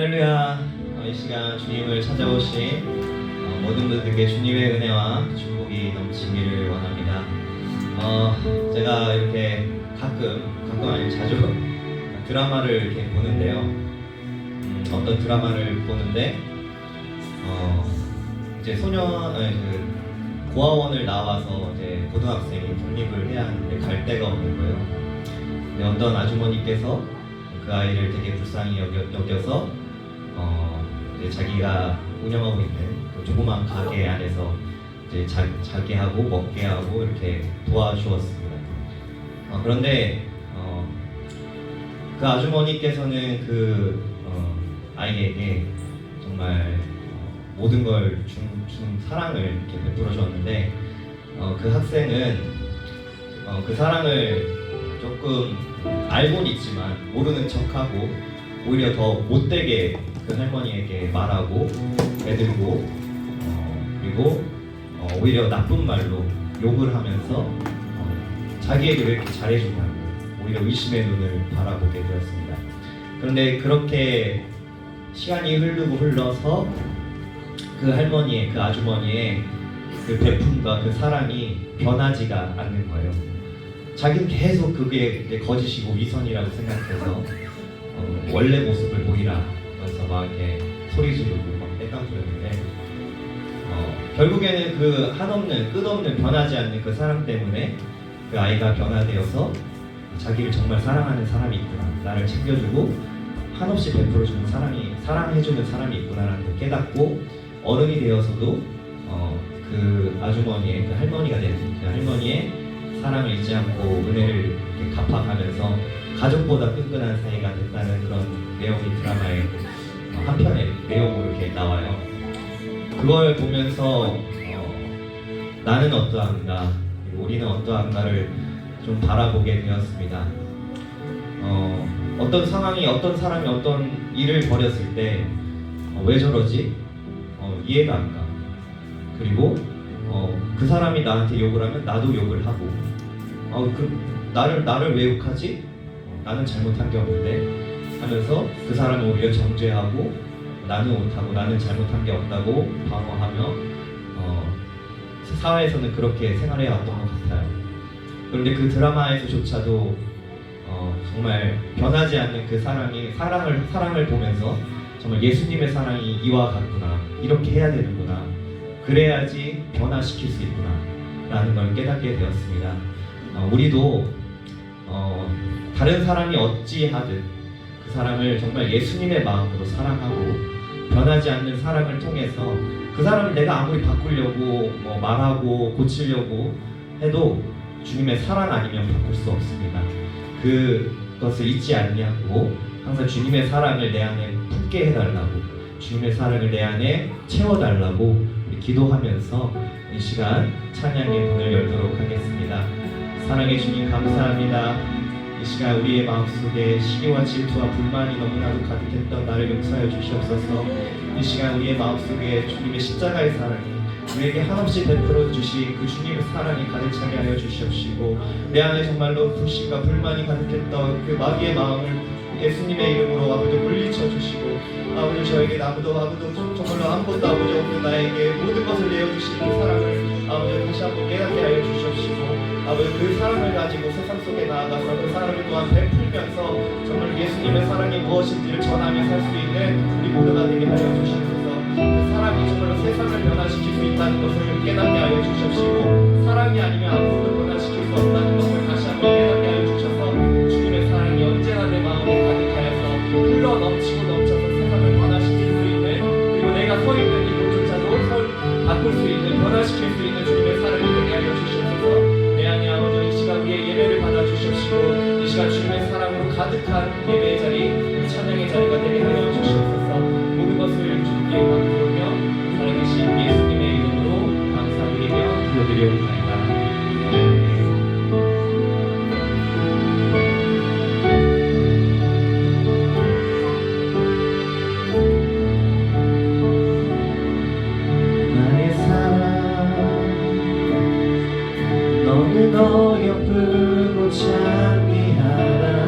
할렐루야. 이 시간 주님을 찾아오신 모든 분들께 주님의 은혜와 축복이 넘치기를 원합니다. 제가 이렇게 가끔 아니면 자주 드라마를 이렇게 보는데요. 어떤 드라마를 보는데 이제 고아원을 나와서 이제 고등학생이 독립을 해야 하는데 갈 데가 없는 거예요. 근데 어떤 아주머니께서 그 아이를 되게 불쌍히 여겨서 이제 자기가 운영하고 있는 그 조그만 가게 안에서 이제 자게 하고 먹게 하고 이렇게 도와주었습니다. 그런데 그 아주머니께서는 그 아이에게 정말 모든 걸 준 사랑을 이렇게 베풀어 주었는데 그 학생은 그 사랑을 조금 알고는 있지만 모르는 척하고 오히려 더 못되게 그 할머니에게 말하고 대들고 그리고 오히려 나쁜 말로 욕을 하면서 자기에게 왜 이렇게 잘해주냐고 오히려 의심의 눈을 바라보게 되었습니다. 그런데 그렇게 시간이 흘러서 그 할머니의, 그 아주머니의 그 베품과 그 사랑이 변하지가 않는 거예요. 자기는 계속 그게 거짓이고 위선이라고 생각해서 원래 모습을 보이라 하면서 막 이렇게 소리 지르고 막 떼깡 부렸는데 결국에는 그 한없는 끝없는 변하지 않는 그 사랑 때문에 그 아이가 변화되어서 자기를 정말 사랑하는 사람이 있구나, 나를 챙겨주고 한없이 베풀어주는 사랑해주는 사람이 있구나라는 걸 깨닫고 어른이 되어서도 그 아주머니의 그 할머니가 되는 그 할머니의 사랑을 잊지 않고 은혜를 이렇게 갚아가면서 가족보다 끈끈한 사이가 됐다는 그런 내용이 드라마의 한편의 내용으로 이렇게 나와요. 그걸 보면서 나는 어떠한가, 우리는 어떠한가를 좀 바라보게 되었습니다. 어떤 상황이, 어떤 사람이 어떤 일을 벌였을 때 왜 저러지? 이해가 안 가. 그리고 그 사람이 나한테 욕을 하면 나도 욕을 하고 나를 왜 욕하지? 나는 잘못한 게 없는데 하면서 그 사람을 오히려 정죄하고 나는 옳다고 나는 잘못한 게 없다고 방어하며 사회에서는 그렇게 생활해 왔던 것 같아요. 그런데 그 드라마에서조차도 정말 변하지 않는 그 사랑을 보면서 정말 예수님의 사랑이 이와 같구나, 이렇게 해야 되는구나, 그래야지 변화시킬 수 있구나 라는 걸 깨닫게 되었습니다. 우리도 다른 사람이 어찌하든 그 사람을 정말 예수님의 마음으로 사랑하고 변하지 않는 사랑을 통해서 그 사람을 내가 아무리 바꾸려고 말하고 고치려고 해도 주님의 사랑 아니면 바꿀 수 없습니다. 그것을 잊지 않냐고 항상 주님의 사랑을 내 안에 품게 해달라고, 주님의 사랑을 내 안에 채워달라고 기도하면서 이 시간 찬양의 문을 열도록 하겠습니다. 사랑의 주님 감사합니다. 이 시간 우리의 마음속에 시기와 질투와 불만이 너무나도 가득했던 나를 용서하여 주시옵소서. 이 시간 우리의 마음속에 주님의 십자가의 사랑이 우리에게 한없이 베풀어 주신 그 주님의 사랑이 가득 차게 하여 주시옵시고, 내 안에 정말로 불신과 불만이 가득했던 그 마귀의 마음을 예수님의 이름으로 아버지 물리쳐 주시고, 아버지 저에게 아무도 정말로 아무것도 아버지 없는 나에게 모든 것을 내어주신 그 사랑을 아버지 다시 한번 깨닫게 하여 주시옵시고, 아버지 그 사랑을 가지고 세상 속에 나아가서 그 사랑을 또한 베풀면서 정말 예수님의 사랑이 무엇인지를 전하며 살 수 있는 우리 모두가 되게 하여 주시옵소서. 그 사랑이 정말로 세상을 변화시킬 수 있다는 것을 깨닫게 하여 주시옵시고, 사랑이 아니면 아무것도 변화시킬 수 없다는 것을 다시 한번 깨닫게 하여 주셔서 주님의 사랑이 언제나 내 마음에 가득하여서 흘러 넘치고 넘쳐서 세상을 변화시킬 수 있는, 그리고 내가 서 있는 이곳조차도 바꿀 수 있는, 변화시킬 수 있는 주님의 사랑이 되게 하여 주시옵소서. 내 안에 아버지 이 시간 우리의 예배를 받아 주시옵시고, 이 시간 주님의 사랑으로 가득한 예배의 자리, 찬양의 자리가 되게 하여 주시옵소서. 모든 것을 주님께 맡기며 살아계신 예수님의 이름으로 감사드리며 기도드리옵나이다. 나의 사랑 너무 어여쁘고 찬미하다.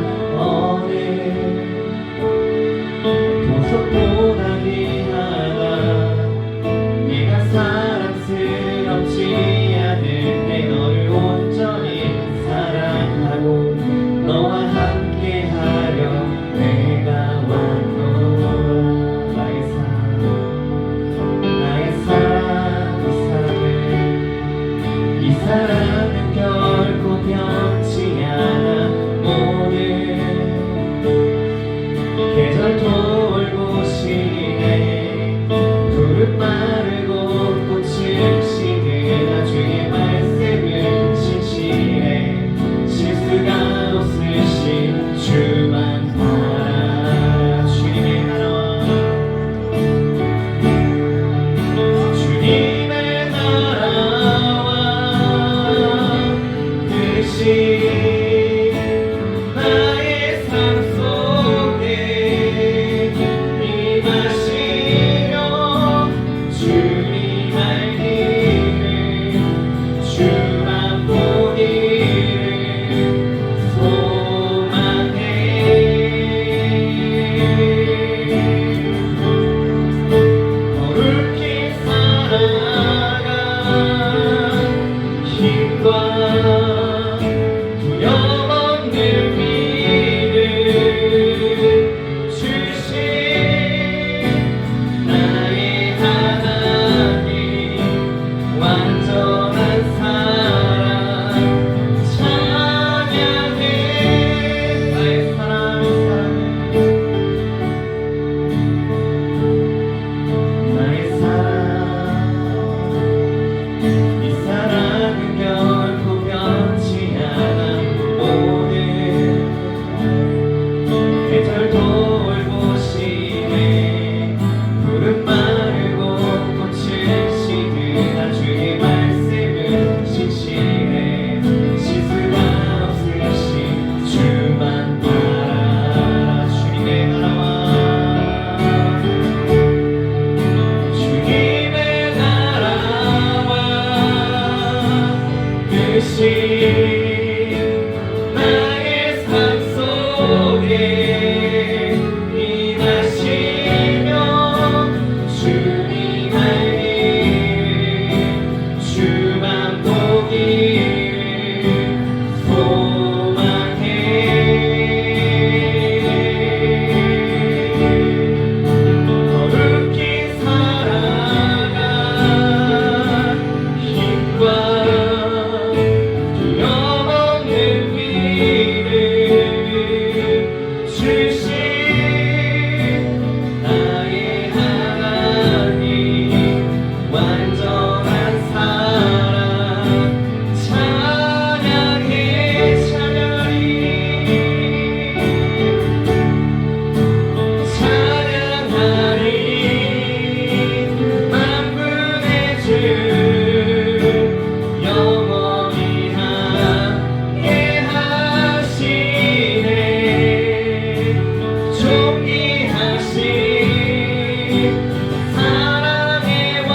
사랑의 왕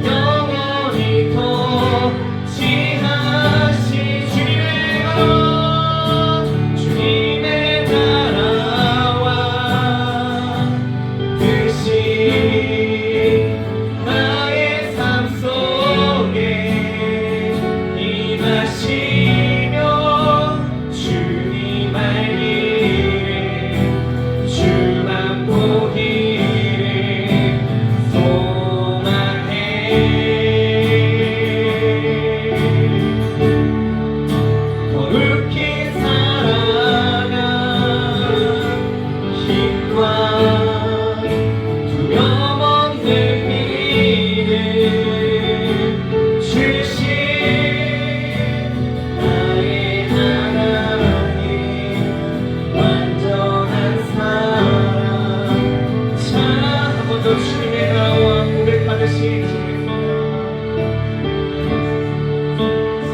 영원히 통치하시 주님의 나라와 뜻이 나의 삶 속에 임하시며 주님 알기를 주만 보기를 소망해 거룩히 살아가 힘과 두려움 없는 믿음 주신 나의 하나님 완전한 사랑 자 한 번 더 주님의 나라와 고백하듯이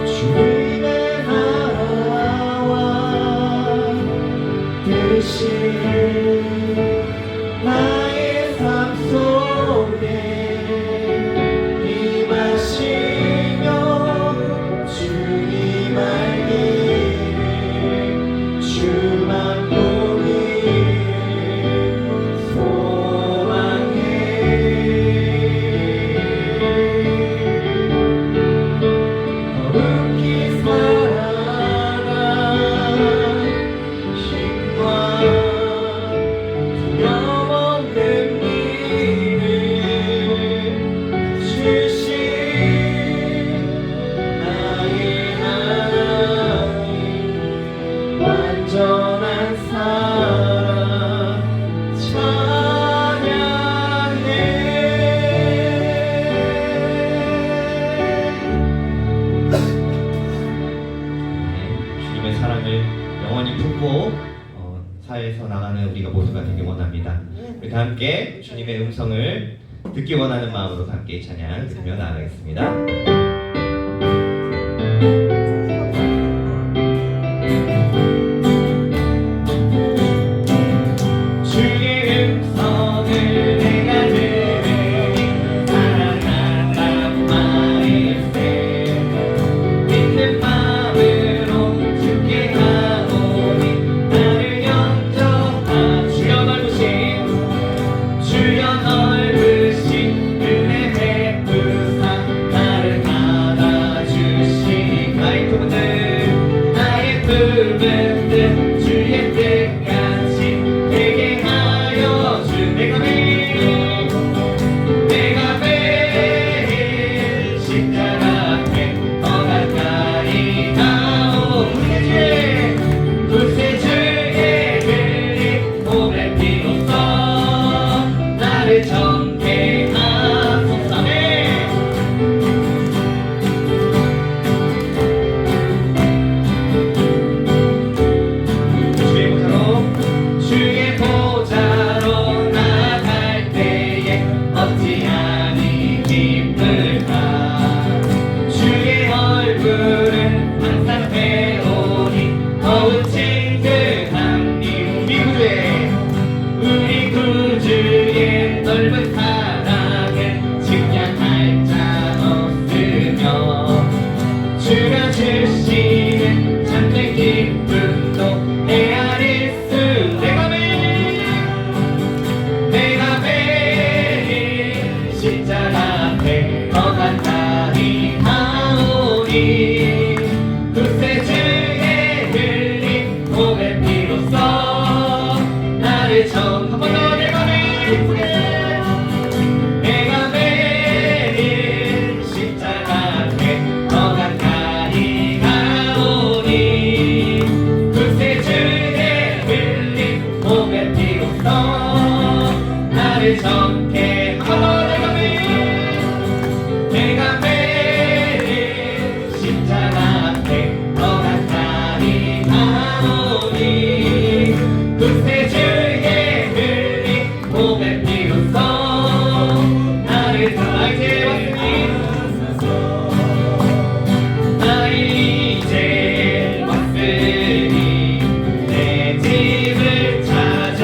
주님의 나라와 뜻이 나의 삶 속에 임하시며 주님 알기를 주만 보기를 소망해 거룩히 살아가 힘과 두려움 없는 믿음 주신 나의 하나님 완전한 사랑 찬양해 주님의 사랑을 영원히 품고 사회에서 나가는 우리가 모두가 되길 원합니다. 우리 다 함께 주님의 음성을 듣기 원하는 마음으로 함께 찬양 들으며 나아가겠습니다. 주의 음성을 내가 들으니 사랑한단 말일세 믿는 마음으로 주께 가오니 나를 영접하 주여 넓으신 은혜 베푸사 나를 받아주시 나의 품은 듯 주의 뜻같이 되게 하여 주 내가 매일 십자가 앞에 더 가까이 가오니 구세주의 흘린 몸의 피로써 나를 정죄하소서. 주의 보좌로 나아갈 때에 어찌하니 기쁠까 주의 얼굴을 항상 배우니 더욱 친근함이 우리 구주의 넓은 사랑을 측량할 자 없으며 주가 주시는 참된 기쁨도 헤아릴 수 내가 매일 십자가 앞에 더 가까이 가오니 구세주의 흘린 몸의 피로써 나를 한 번 더 내가 매일 십자가 앞에 더 가까이 가오니 구세주의 흘린 몸의 피로써 나를 정케 내가 매일 십자가 앞에 더 가까이 가오니 구세주의 흘린 몸의 피로써 나를 더 이제 왔으니 내 집을 찾아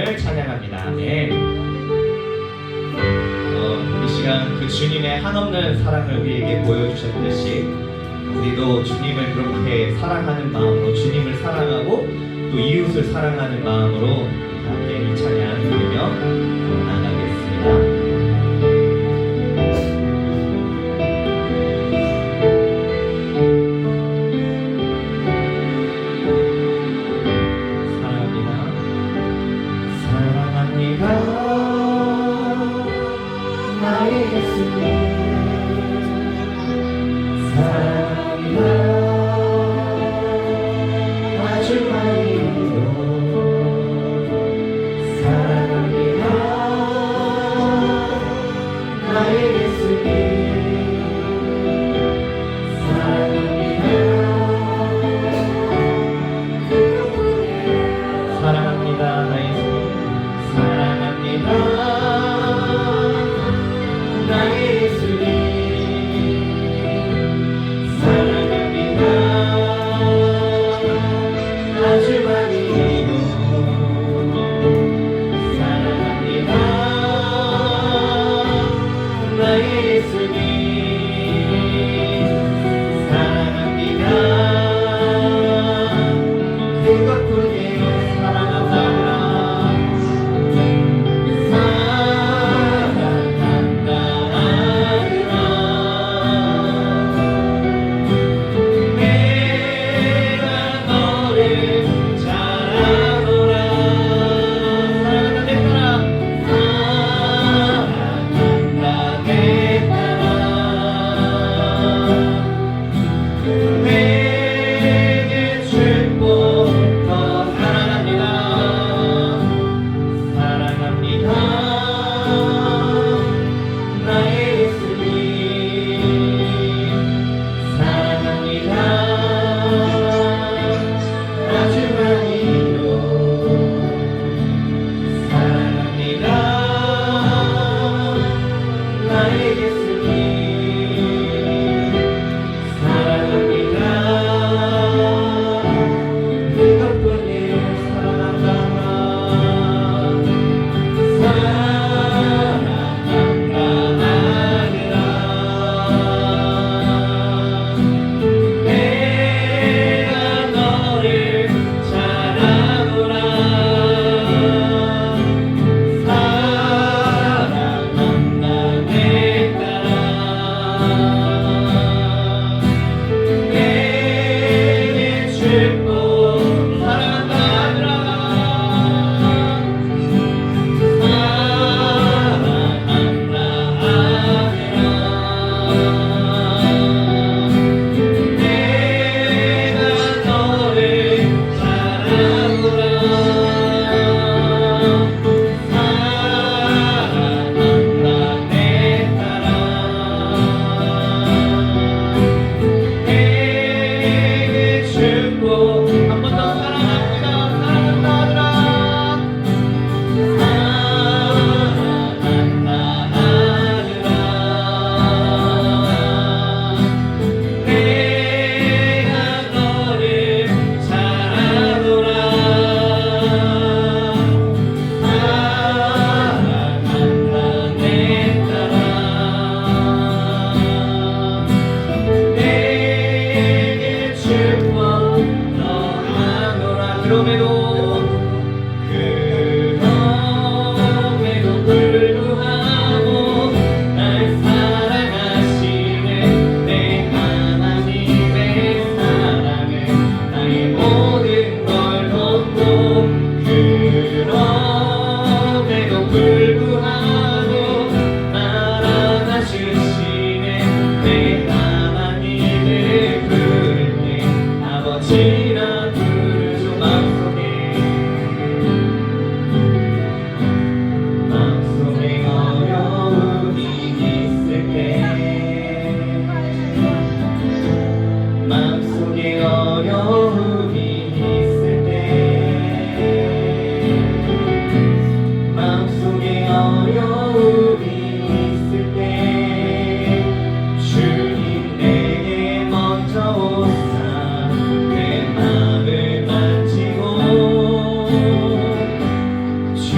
주님을 찬양합니다. 아멘. 이 시간 그 주님의 한없는 사랑을 우리에게 보여주셨듯이 우리도 주님을 그렇게 사랑하는 마음으로 주님을 사랑하고 또 이웃을 사랑하는 마음으로 함께 이 찬양 부르며 나가겠습니다. 나의 예수님 사랑합니다. 아주 많이도 사랑합니다.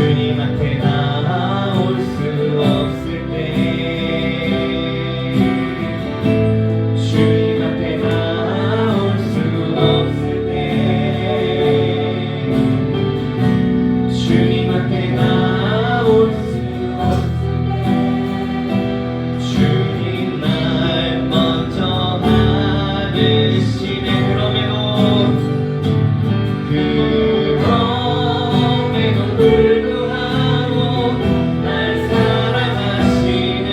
주님한테 나올 수 없을 때 주님 앞에 나올 수 없을 때 주님 앞에 나올 수 없을 때 주님 날 먼저 하시네. 그럼에도 불구하고 날 사랑하시는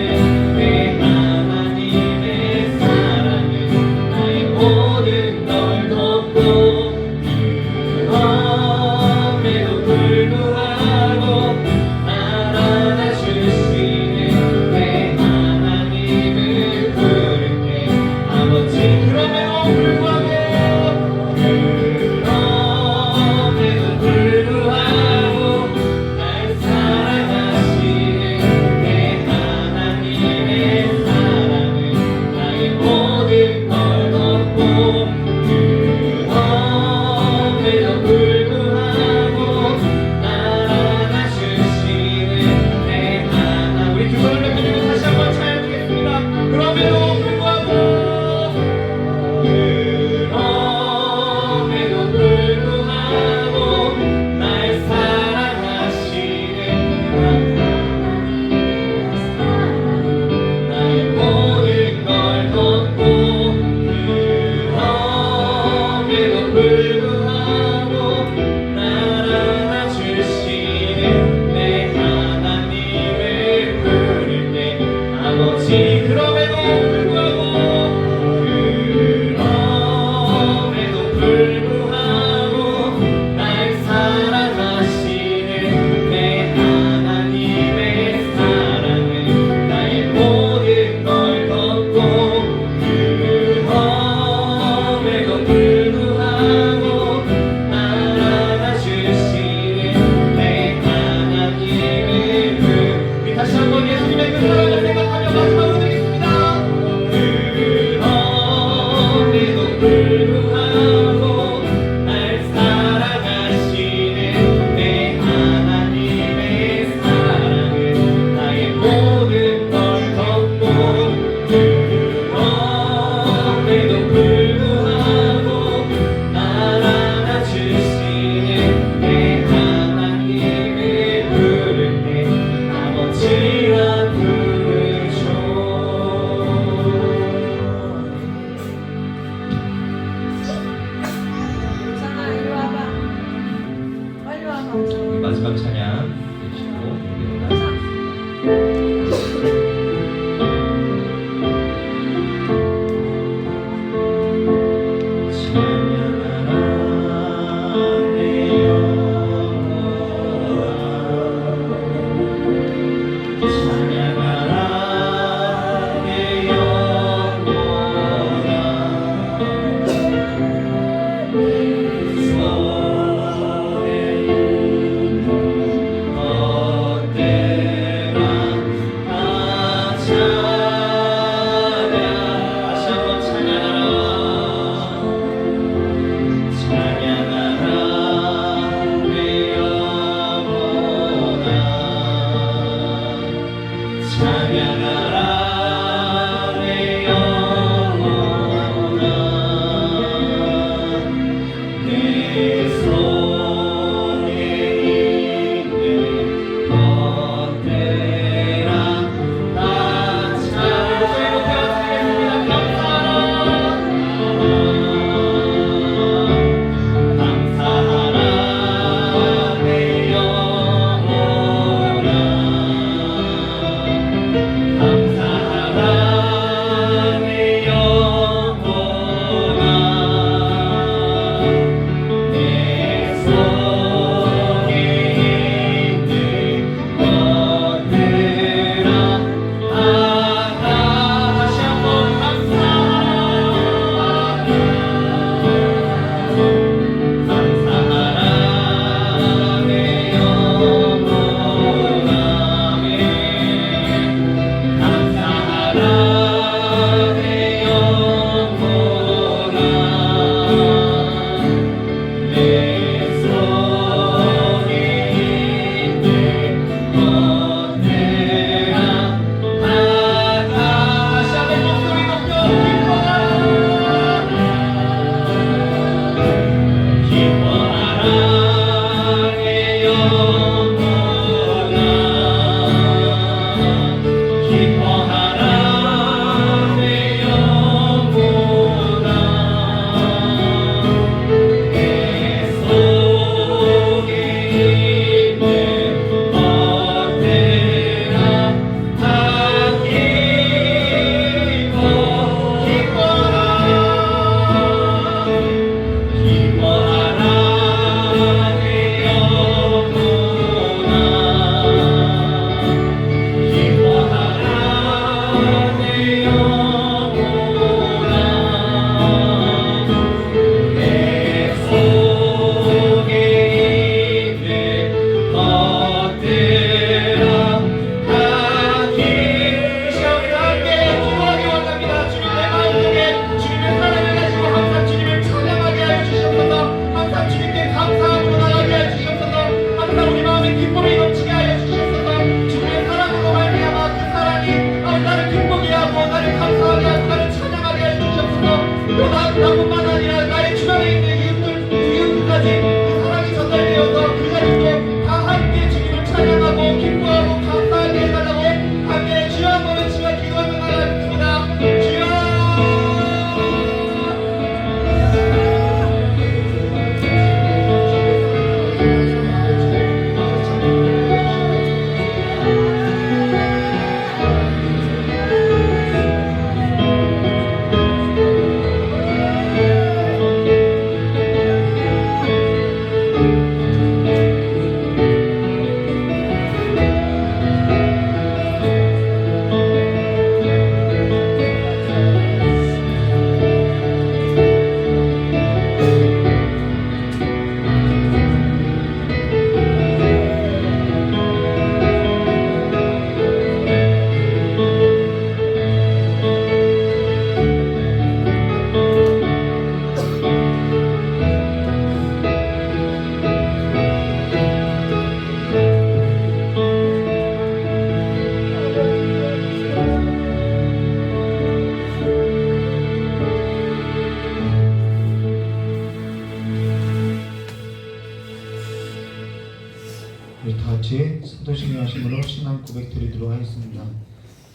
사도신경 하심으로 신앙 고백 드리도록 하겠습니다.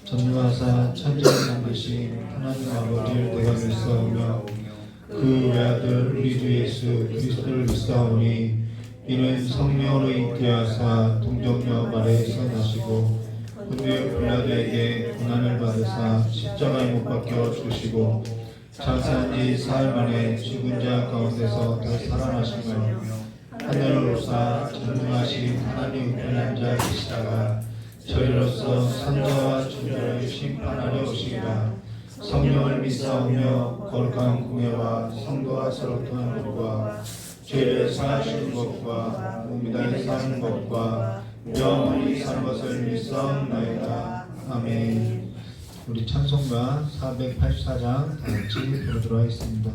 전능하사 찬송을 만드신 하나님 아버지를 내가 믿사오며 그 외아들 우리 주 예수 그리스도를 믿사오니 이는 성령으로 잉태하사 동정녀 마리아에서 나시고 본디오 빌라도에게 고난을 받으사 십자가에 못 박혀 죽으시고 장사한 지 사흘 만에 죽은 자 가운데서 다시 살아나시며 하늘을 오사 전능하신 하나님 우편한 자 계시다가 저리로서 산자와 천자를 심판하려 오시리라. 성령을 믿사오며 거룩한 공예와 성도와 서로 통하는 것과 죄를 사하시는 것과 무미다에 사는 것과 영원히 사는 것을 믿사옵나이다. 아멘. 우리 찬송가 484장 다 같이 부르도록 하겠습니다.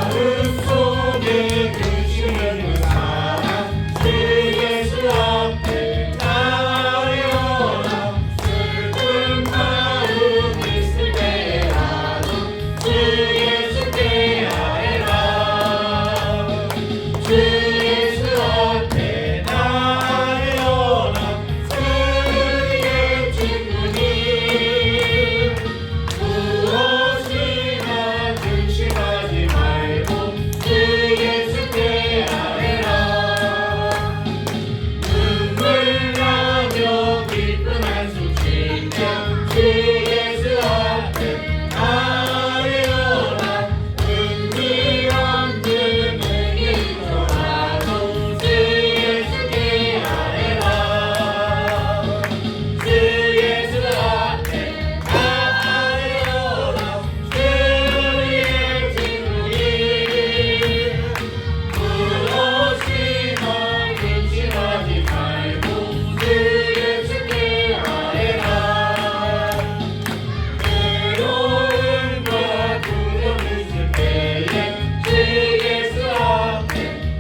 마음속에 근심있는 사람 주 예수 앞에 나아려라. 슬픈 마음 있을 때라도 주 예수께 아뢰라. 주 예수 앞에 나아려라. 그의 친구니 무엇이나 근심하지 말고 주 예수께 아뢰라. 눈물 나며 기쁜 한숨 쉬며 주 예수 앞에 아뢰어라. 은밀 없는 의인더라도 주 예수께 아뢰라. 주 예수 앞에 아뢰어라. 주의 친구니 무엇이나 근심하지 말고 주 예수께 아뢰라. 외로움과 두려움 있을 때에 주 예수 앞에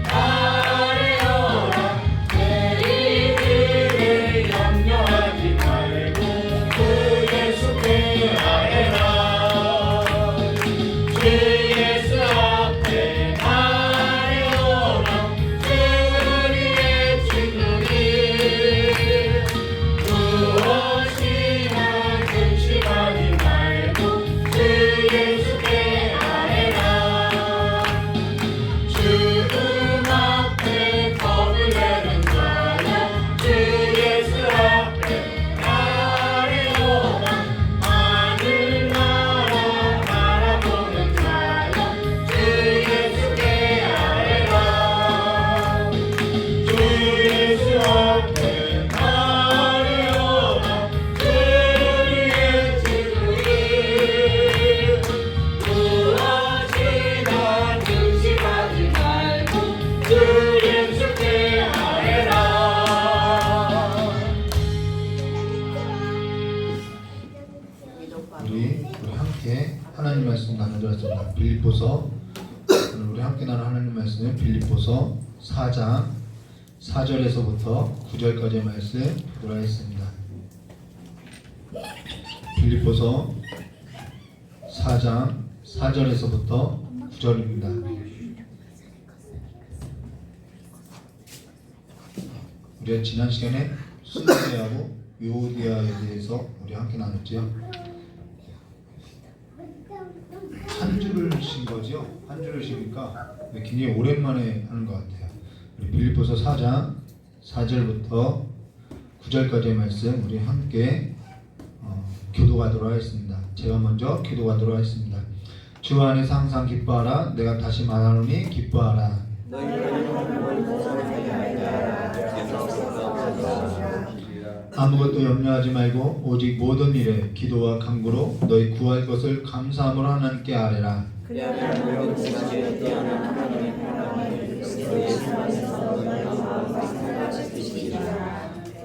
아뢰어라. 내일을 염려하지 말고 주 예수께 아뢰라. 주 예수 앞에 아뢰어라. 주의 친구니 무엇이나 근심하지 말고 주 예수께 아뢰라. 죽음 앞에 겁을 내는 자여 주 예수 앞에 아뢰어라. 하늘 나라 바라보는 자여 주 예수께 아뢰라. 주 예수 앞에 아뢰어라. 주의 친구니 무엇이나 근심하지 말고 주 예수께 아뢰라. 우리 함께 하나님 말씀 나누겠습니다. 빌립보서 오늘 우리 함께 나눌 하나님 말씀은 빌립보서 4장 4절에서부터 9절까지의 말씀 보도록 하겠습니다. 빌립보서 4장 4절에서부터 9절입니다. 우리가 지난 시간에 순교하고 요디아에 대해서 우리 함께 나눴죠. 한 줄을 쉰 거죠. 한 줄을 쉬니까 굉장히 오랜만에 하는 것 같아요. 우리 빌립보서 4장 4절부터 9절까지의 말씀 우리 함께 교도하도록 하겠습니다. 제가 먼저 교도하도록 하겠습니다. 주 안에서 항상 기뻐하라. 내가 다시 말하노니 기뻐하라. 아무것도 염려하지 말고 오직 모든 일에 기도와 간구로 너희 구할 것을 감사함으로 하나님께 아뢰라.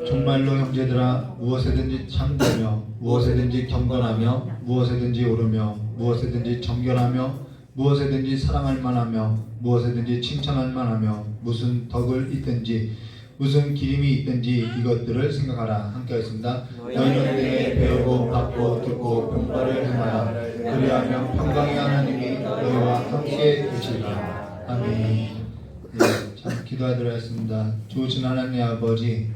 정말로 형제들아 무엇에든지 참되며 무엇에든지 경건하며 무엇에든지 오르며 무엇에든지 정결하며 무엇에든지 사랑할 만하며 무엇에든지 칭찬할 만하며 무슨 덕을 있든지 무슨 기림이 있든지 이것들을 생각하라. 함께 하겠습니다. 너희는 내게 배우고 받고 듣고 본바를 행하라. 그리하면 평강의 하나님이 너희와 함께 계시리라. 아멘. 참 기도하도록 하겠습니다. 좋으신 하나님 아버지,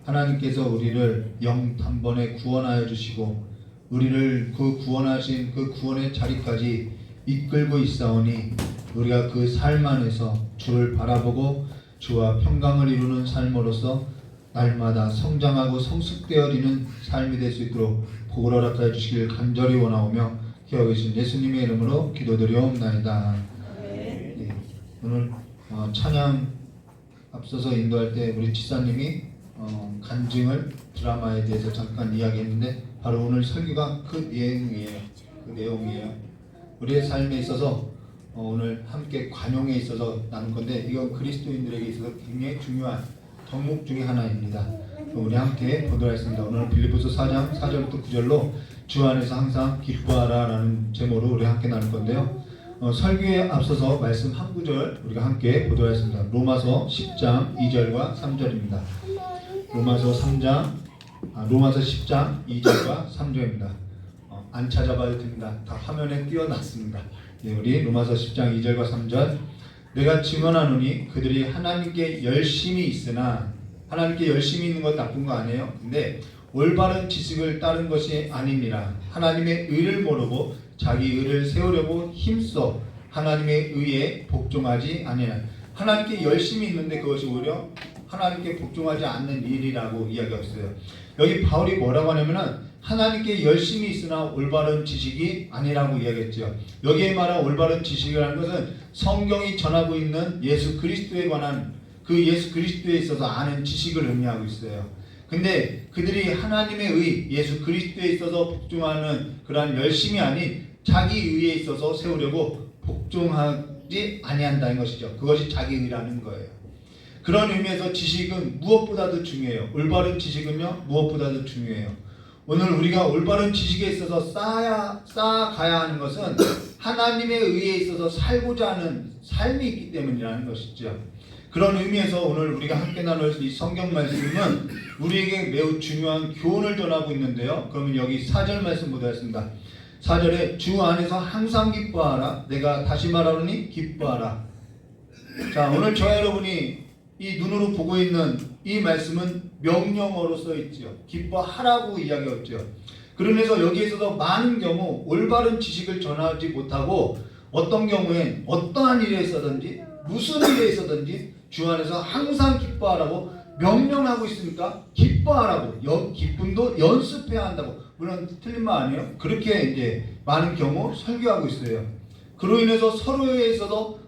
하나님께서 우리를 영 단번에 구원하여 주시고 우리를 그 구원하신 그 구원의 자리까지 이끌고 있사오니 우리가 그 삶 안에서 주를 바라보고 주와 평강을 이루는 삶으로서 날마다 성장하고 성숙되어지는 삶이 될 수 있도록 복을 허락하여 주시길 간절히 원하오며 기억하 계신 예수님의 이름으로 기도드리옵나이다. 네, 오늘 찬양 앞서서 인도할 때 우리 지사님이 간증을 드라마에 대해서 잠깐 이야기했는데 바로 오늘 설교가 그 내용이에요. 우리의 삶에 있어서 오늘 함께 관용에 있어서 나눈 건데 이건 그리스도인들에게 있어서 굉장히 중요한 덕목 중에 하나입니다. 우리 함께 보도록 하겠습니다. 오늘 빌립보서 4장 4절부터 9절로 주 안에서 항상 기뻐하라 라는 제목으로 우리 함께 나눌 건데요. 설교에 앞서서 말씀 한 구절 우리가 함께 보도록 하겠습니다. 로마서 10장 2절과 3절입니다. 로마서 10장 2절과 3절입니다. 안 찾아봐도 됩니다. 다 화면에 띄워놨습니다. 네, 우리 로마서 10장 2절과 3절. 내가 증언하노니 그들이 하나님께 열심히 있으나, 하나님께 열심히 있는 건 나쁜 거 아니에요. 근데 올바른 지식을 따른 것이 아니니라. 하나님의 의를 모르고 자기 의를 세우려고 힘써 하나님의 의에 복종하지 아니하라. 하나님께 열심히 있는데 그것이 오히려 하나님께 복종하지 않는 일이라고 이야기했어요. 여기 바울이 뭐라고 하냐면은 하나님께 열심히 있으나 올바른 지식이 아니라고 이야기했죠. 여기에 말한 올바른 지식이라는 것은 성경이 전하고 있는 예수 그리스도에 관한 그 예수 그리스도에 있어서 아는 지식을 의미하고 있어요. 근데 그들이 하나님의 의, 예수 그리스도에 있어서 복종하는 그러한 열심이 아닌 자기 의에 있어서 세우려고 복종하지 아니한다는 것이죠. 그것이 자기 의라는 거예요. 그런 의미에서 지식은 무엇보다도 중요해요. 올바른 지식은요 무엇보다도 중요해요. 오늘 우리가 올바른 지식에 있어서 쌓아가야 하는 것은 하나님의 의에 있어서 살고자 하는 삶이 있기 때문이라는 것이죠. 그런 의미에서 오늘 우리가 함께 나눌 이 성경 말씀은 우리에게 매우 중요한 교훈을 전하고 있는데요. 그러면 여기 4절 말씀 보도록 하겠습니다. 4절에 주 안에서 항상 기뻐하라. 내가 다시 말하노니 기뻐하라. 자, 오늘 저와 여러분이 이 눈으로 보고 있는 이 말씀은 명령어로 써 있죠. 기뻐하라고 이야기했죠. 그러면서 여기에서도 많은 경우 올바른 지식을 전하지 못하고 어떤 경우엔 어떠한 일에 있어든지 무슨 일에 있어든지 주 안에서 항상 기뻐하라고 명령하고 있으니까 기뻐하라고 기쁨도 연습해야 한다고. 물론 틀린 말 아니에요. 그렇게 이제 많은 경우 설교하고 있어요. 그로 인해서 서로에 있어도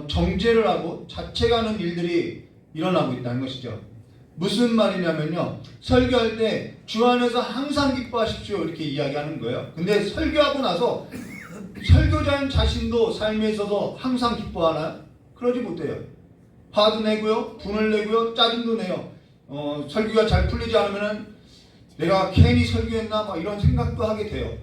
정죄를 하고 자책하는 일들이 일어나고 있다는 것이죠. 무슨 말이냐면요, 설교할 때 주 안에서 항상 기뻐하십시오 이렇게 이야기하는 거예요. 근데 설교하고 나서 설교자인 자신도 삶에 있어서 항상 기뻐하나요? 그러지 못해요. 화도 내고요, 분을 내고요, 짜증도 내요. 설교가 잘 풀리지 않으면 내가 괜히 설교했나 막 이런 생각도 하게 돼요.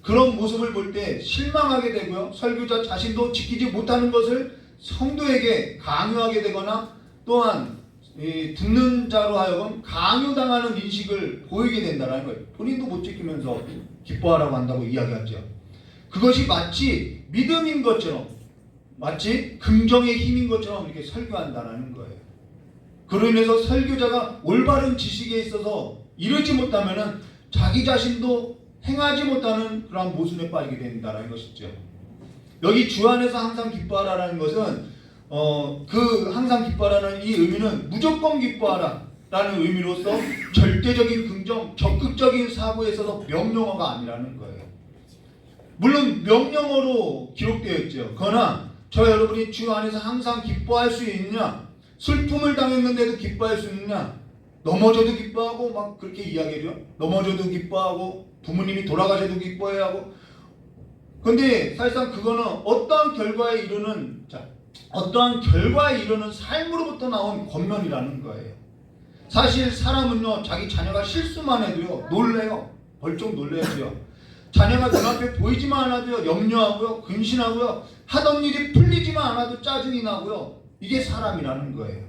그런 모습을 볼 때 실망하게 되고요, 설교자 자신도 지키지 못하는 것을 성도에게 강요하게 되거나 또한 듣는 자로 하여금 강요당하는 인식을 보이게 된다는 거예요. 본인도 못 지키면서 기뻐하라고 한다고 이야기하죠. 그것이 마치 믿음인 것처럼, 마치 긍정의 힘인 것처럼 이렇게 설교한다는 거예요. 그로 인해서 설교자가 올바른 지식에 있어서 이르지 못하면은 자기 자신도 행하지 못하는 그런 모순에 빠지게 된다는 것이죠. 여기 주 안에서 항상 기뻐하라는 것은 그 항상 기뻐하라는 이 의미는 무조건 기뻐하라 라는 의미로서 절대적인 긍정, 적극적인 사고에 있어서 명령어가 아니라는 거예요. 물론 명령어로 기록되어 있죠. 그러나 저 여러분이 주 안에서 항상 기뻐할 수 있느냐, 슬픔을 당했는데도 기뻐할 수 있느냐, 넘어져도 기뻐하고 막 그렇게 이야기해요. 넘어져도 기뻐하고 부모님이 돌아가셔도 기뻐해야 하고. 근데 사실상 그거는 어떠한 결과에 이르는 삶으로부터 나온 권면이라는 거예요. 사실 사람은요, 자기 자녀가 실수만 해도요 놀래요. 벌쩍 놀래요. 자녀가 눈앞에 보이지만 않아도요 염려하고요, 근심하고요, 하던 일이 풀리지만 않아도 짜증이 나고요. 이게 사람이라는 거예요.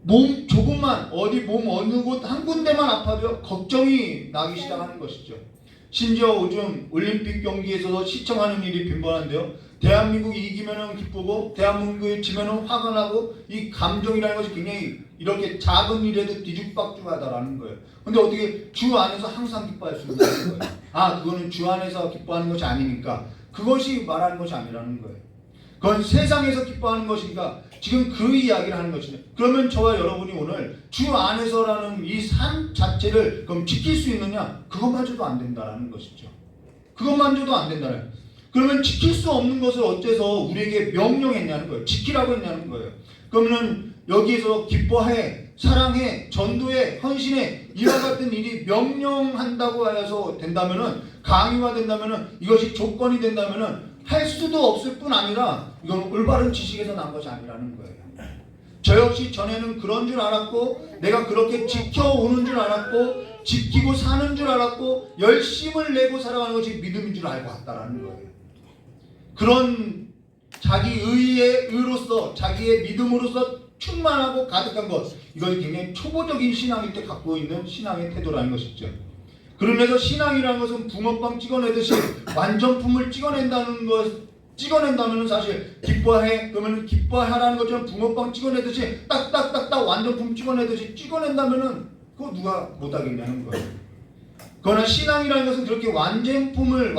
몸 조금만 어디 몸 어느 곳 한 군데만 아파도 걱정이 나기 시작하는 것이죠. 심지어 요즘 올림픽 경기에서도 시청하는 일이 빈번한데요. 대한민국이 이기면은 기쁘고 대한민국이 지면은 화가 나고 이 감정이라는 것이 굉장히 이렇게 작은 일에도 뒤죽박죽하다라는 거예요. 근데 어떻게 주 안에서 항상 기뻐할 수 있는 거예요? 아, 그거는 주 안에서 기뻐하는 것이 아니니까 그것이 말하는 것이 아니라는 거예요. 그건 세상에서 기뻐하는 것이니까 지금 그 이야기를 하는 것이죠. 그러면 저와 여러분이 오늘 주 안에서라는 이 삶 자체를 그럼 지킬 수 있느냐? 그것마저도 안 된다라는 것이죠. 그것마저도 안 된다는 거예요. 그러면 지킬 수 없는 것을 어째서 우리에게 명령했냐는 거예요. 지키라고 했냐는 거예요. 그러면 여기에서 기뻐해, 사랑해, 전도해, 헌신해 이와 같은 일이 명령한다고 하여서 된다면은 강요가 된다면은 이것이 조건이 된다면은 할 수도 없을 뿐 아니라 이건 올바른 지식에서 난 것이 아니라는 거예요. 저 역시 전에는 그런 줄 알았고 내가 그렇게 지켜오는 줄 알았고 지키고 사는 줄 알았고 열심을 내고 살아가는 것이 믿음인 줄 알고 왔다라는 거예요. 그런 자기 의의 의로서 자기의 믿음으로서 충만하고 가득한 것, 이것이 굉장히 초보적인 신앙일 때 갖고 있는 신앙의 태도라는 것이죠. 그러면서 신앙이라는 것은 붕어빵 찍어내듯이 완전품을 찍어낸다면 사실 기뻐해, 그러면 기뻐하라는 것처럼 붕어빵 찍어내듯이 딱딱딱딱 완전품 찍어내듯이 찍어낸다면은 그거 누가 못하겠냐는 거예요. 그러나 신앙이라는 것은 그렇게 완제품을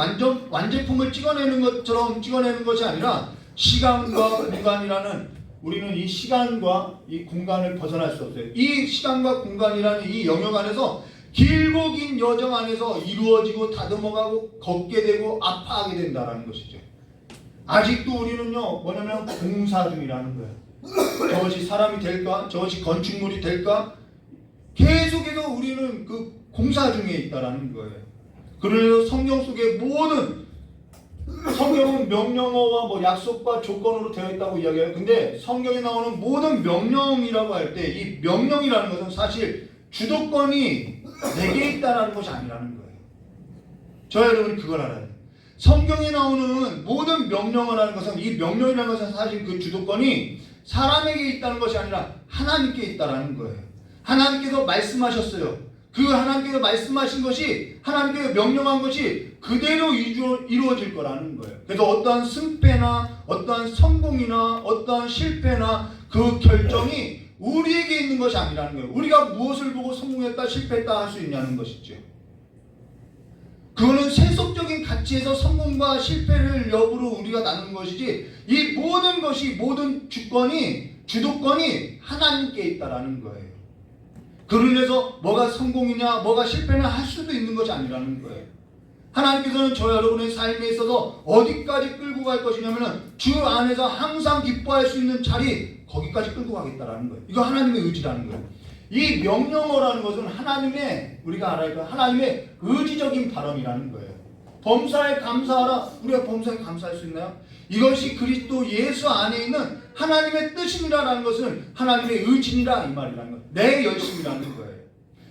찍어내는 것처럼 찍어내는 것이 아니라 시간과 공간이라는, 우리는 이 시간과 이 공간을 벗어날 수 없어요. 이 시간과 공간이라는 이 영역 안에서 길고 긴 여정 안에서 이루어지고 다듬어가고 걷게 되고 아파하게 된다는 것이죠. 아직도 우리는요 뭐냐면 공사 중이라는 거예요. 저것이 사람이 될까? 저것이 건축물이 될까? 계속해서 우리는 그 공사 중에 있다라는 거예요. 그래서 성경 속의 모든, 성경은 명령어와 뭐 약속과 조건으로 되어 있다고 이야기해요. 근데 성경에 나오는 모든 명령이라고 할 때 이 명령이라는 것은 사실 주도권이 내게 있다라는 것이 아니라는 거예요. 저와 여러분이 그걸 알아야 돼요. 성경에 나오는 모든 명령어라는 것은, 이 명령이라는 것은 사실 그 주도권이 사람에게 있다는 것이 아니라 하나님께 있다라는 거예요. 하나님께서 말씀하셨어요. 그 하나님께서 말씀하신 것이, 하나님께서 명령한 것이 그대로 이루어질 거라는 거예요. 그래서 어떠한 승패나 어떠한 성공이나 어떠한 실패나 그 결정이 우리에게 있는 것이 아니라는 거예요. 우리가 무엇을 보고 성공했다 실패했다 할 수 있냐는 것이죠. 그거는 세속적인 가치에서 성공과 실패를 여부로 우리가 나누는 것이지, 이 모든 것이, 모든 주도권이 하나님께 있다라는 거예요. 그러면서 뭐가 성공이냐 뭐가 실패냐 할 수도 있는 것이 아니라는 거예요. 하나님께서는 저 여러분의 삶에 있어서 어디까지 끌고 갈 것이냐면은 주 안에서 항상 기뻐할 수 있는 자리, 거기까지 끌고 가겠다라는 거예요. 이거 하나님의 의지라는 거예요. 이 명령어라는 것은 하나님의, 우리가 알아야 할 하나님의 의지적인 발언이라는 거예요. 범사에 감사하라. 우리가 범사에 감사할 수 있나요? 이것이 그리스도 예수 안에 있는 하나님의 뜻입니다라는 것은 하나님의 의지니라 이 말이라는 거예요. 내 열심이라는 거예요.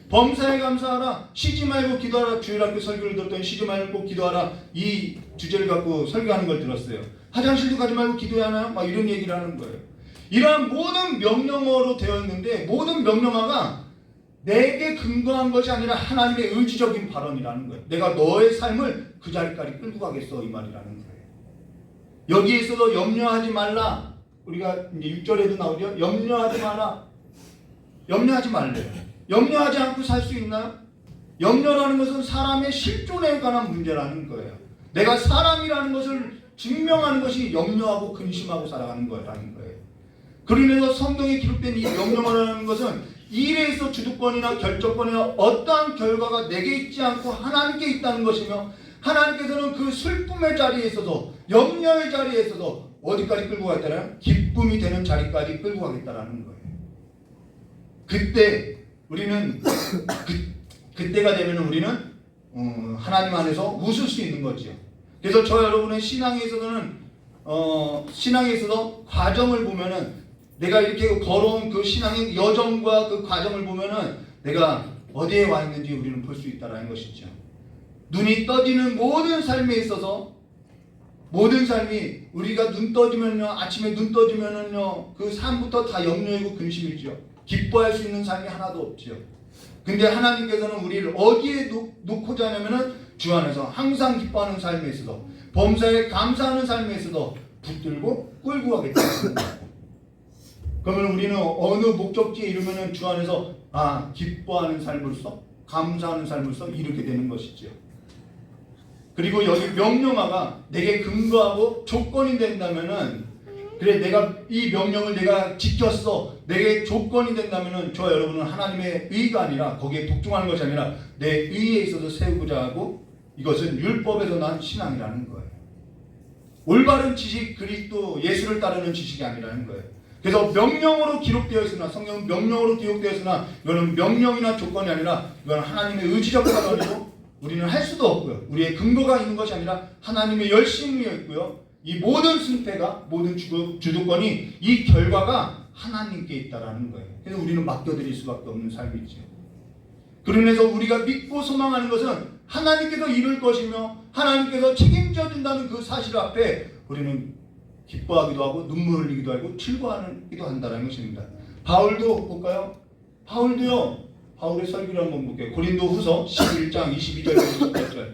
범사에 감사하라. 쉬지 말고 기도하라. 주일학교 설교를 들었더니 쉬지 말고 기도하라 이 주제를 갖고 설교하는 걸 들었어요. 화장실도 가지 말고 기도해야 하나요? 막 이런 얘기를 하는 거예요. 이러한 모든 명령어로 되어 있는데, 모든 명령어가 내게 근거한 것이 아니라 하나님의 의지적인 발언이라는 거예요. 내가 너의 삶을 그 자리까지 끌고 가겠어 이 말이라는 거예요. 여기에 있어서 염려하지 말라. 우리가 이제 6절에도 나오죠. 염려하지 마라. 염려하지 말래요. 염려하지 않고 살 수 있나요? 염려라는 것은 사람의 실존에 관한 문제라는 거예요. 내가 사람이라는 것을 증명하는 것이 염려하고 근심하고 살아가는 거라는 거예요. 그러면서 성경에 기록된 이 명령어라는 것은 일에 있어 주도권이나 결정권이나 어떠한 결과가 내게 있지 않고 하나님께 있다는 것이며, 하나님께서는 그 슬픔의 자리에 있어서, 염려의 자리에 있어서 어디까지 끌고 가겠다는, 기쁨이 되는 자리까지 끌고 가겠다라는 거예요. 그때 우리는 그때가 되면 우리는 하나님 안에서 웃을 수 있는 거죠. 그래서 저 여러분의 신앙에 있어서는 신앙에 있어서 과정을 보면은, 내가 이렇게 걸어온 그 신앙의 여정과 그 과정을 보면은 내가 어디에 와 있는지 우리는 볼 수 있다라는 것이죠. 눈이 떠지는 모든 삶에 있어서, 모든 삶이, 우리가 눈 떠지면요, 아침에 눈 떠지면은요, 그 삶부터 다 염려이고 근심이죠. 기뻐할 수 있는 삶이 하나도 없지요. 근데 하나님께서는 우리를 어디에 놓고자 하냐면은 주 안에서 항상 기뻐하는 삶에 있어서 범사에 감사하는 삶에 있어서 붙들고 끌고 가겠다는 거예요. 그러면 우리는 어느 목적지에 이르면은 주 안에서 기뻐하는 삶으로서 감사하는 삶으로서 이렇게 되는 것이죠. 그리고 여기 명령어가 내게 근거하고 조건이 된다면은 그래 내가 이 명령을 내가 지켰어 내게 조건이 된다면은 저 여러분은 하나님의 의가 아니라 거기에 복종하는 것이 아니라 내 의에 있어서 세우고자 하고 이것은 율법에서 난 신앙이라는 거예요. 올바른 지식 그리스도 예수를 따르는 지식이 아니라는 거예요. 그래서 명령으로 기록되어 있으나 성경은 명령으로 기록되어 있으나 이거는 명령이나 조건이 아니라 이건 하나님의 의지적 발언이고 우리는 할 수도 없고요. 우리의 근거가 있는 것이 아니라 하나님의 열심이 있고요. 이 모든 승패가 모든 주도권이 이 결과가 하나님께 있다라는 거예요. 그래서 우리는 맡겨드릴 수밖에 없는 삶이죠. 그러면서 우리가 믿고 소망하는 것은 하나님께서 이룰 것이며 하나님께서 책임져 준다는 그 사실 앞에 우리는 기뻐하기도 하고 눈물 흘리기도 하고 즐거워하기도 한다는 것입니다. 바울도 볼까요? 바울의 설교를 한번 볼게요. 고린도 후서 11장 22절부터 28절.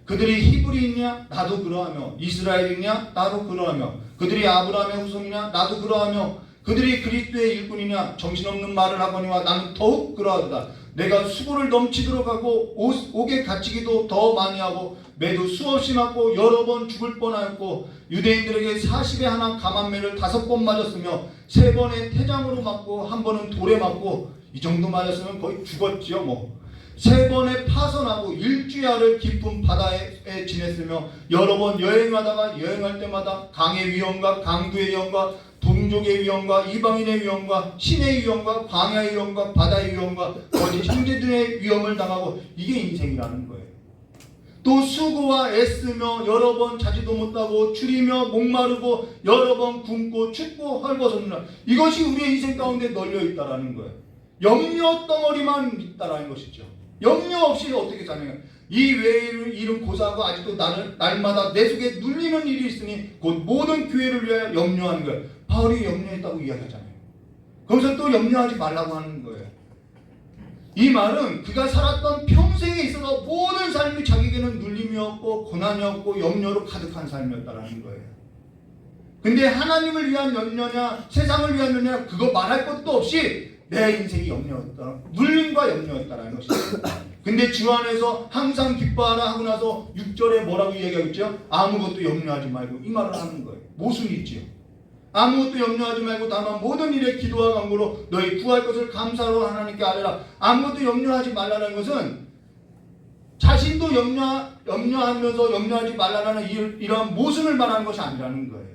그들이 히브리인이냐? 나도 그러하며 이스라엘이냐? 나도 그러하며 그들이 아브라함의 후손이냐? 나도 그러하며 그들이 그리스도의 일꾼이냐? 정신없는 말을 하거니와 나는 더욱 그러하도다. 내가 수고를 넘치도록 하고 옥에 갇히기도 더 많이 하고 매도 수없이 맞고 여러 번 죽을 뻔하였고 유대인들에게 40에 하나 감한매를 5번 맞았으며 3번에 태장으로 맞고 1번은 돌에 맞고 이 정도 맞았으면 거의 죽었지요 뭐. 3번에 파선하고 일주야를 깊은 바다에 지냈으며 여러 번 여행하다가 여행할 때마다 강의 위험과 강도의 위험과 동족의 위험과 이방인의 위험과 신의 위험과 광야의 위험과 바다의 위험과 거짓 형제들의 위험을 당하고 이게 인생이라는 거예요. 또 수고와 애쓰며 여러 번 자지도 못하고 줄이며 목마르고 여러 번 굶고 춥고 헐벗었느라 이것이 우리의 인생 가운데 널려 있다라는 거예요. 염려 덩어리만 있다라는 것이죠. 염려 없이 어떻게 사느냐. 이 외의 일은 고사하고 아직도 날마다 내 속에 눌리는 일이 있으니 곧 모든 교회를 위하여 염려하는 거예요. 바울이 염려했다고 이야기하잖아요. 그러면서 또 염려하지 말라고 하는 거예요. 이 말은 그가 살았던 평생에 있어서 모든 삶이 자기에게는 눌림이었고 고난이었고 염려로 가득한 삶이었다라는 거예요. 근데 하나님을 위한 염려냐 세상을 위한 염려냐 그거 말할 것도 없이 내 인생이 염려였다. 눌림과 염려였다라는 것입니다. 근데 주 안에서 항상 기뻐하라 하고 나서 6절에 뭐라고 얘기하고 있죠? 아무것도 염려하지 말고 이 말을 하는 거예요. 모순이 있죠. 아무것도 염려하지 말고 다만 모든 일에 기도와 간구로 너희 구할 것을 감사로 하나님께 아뢰라. 아무것도 염려하지 말라는 것은 자신도 염려하면서 염려하지 말라는 이러한 모순을 말하는 것이 아니라는 거예요.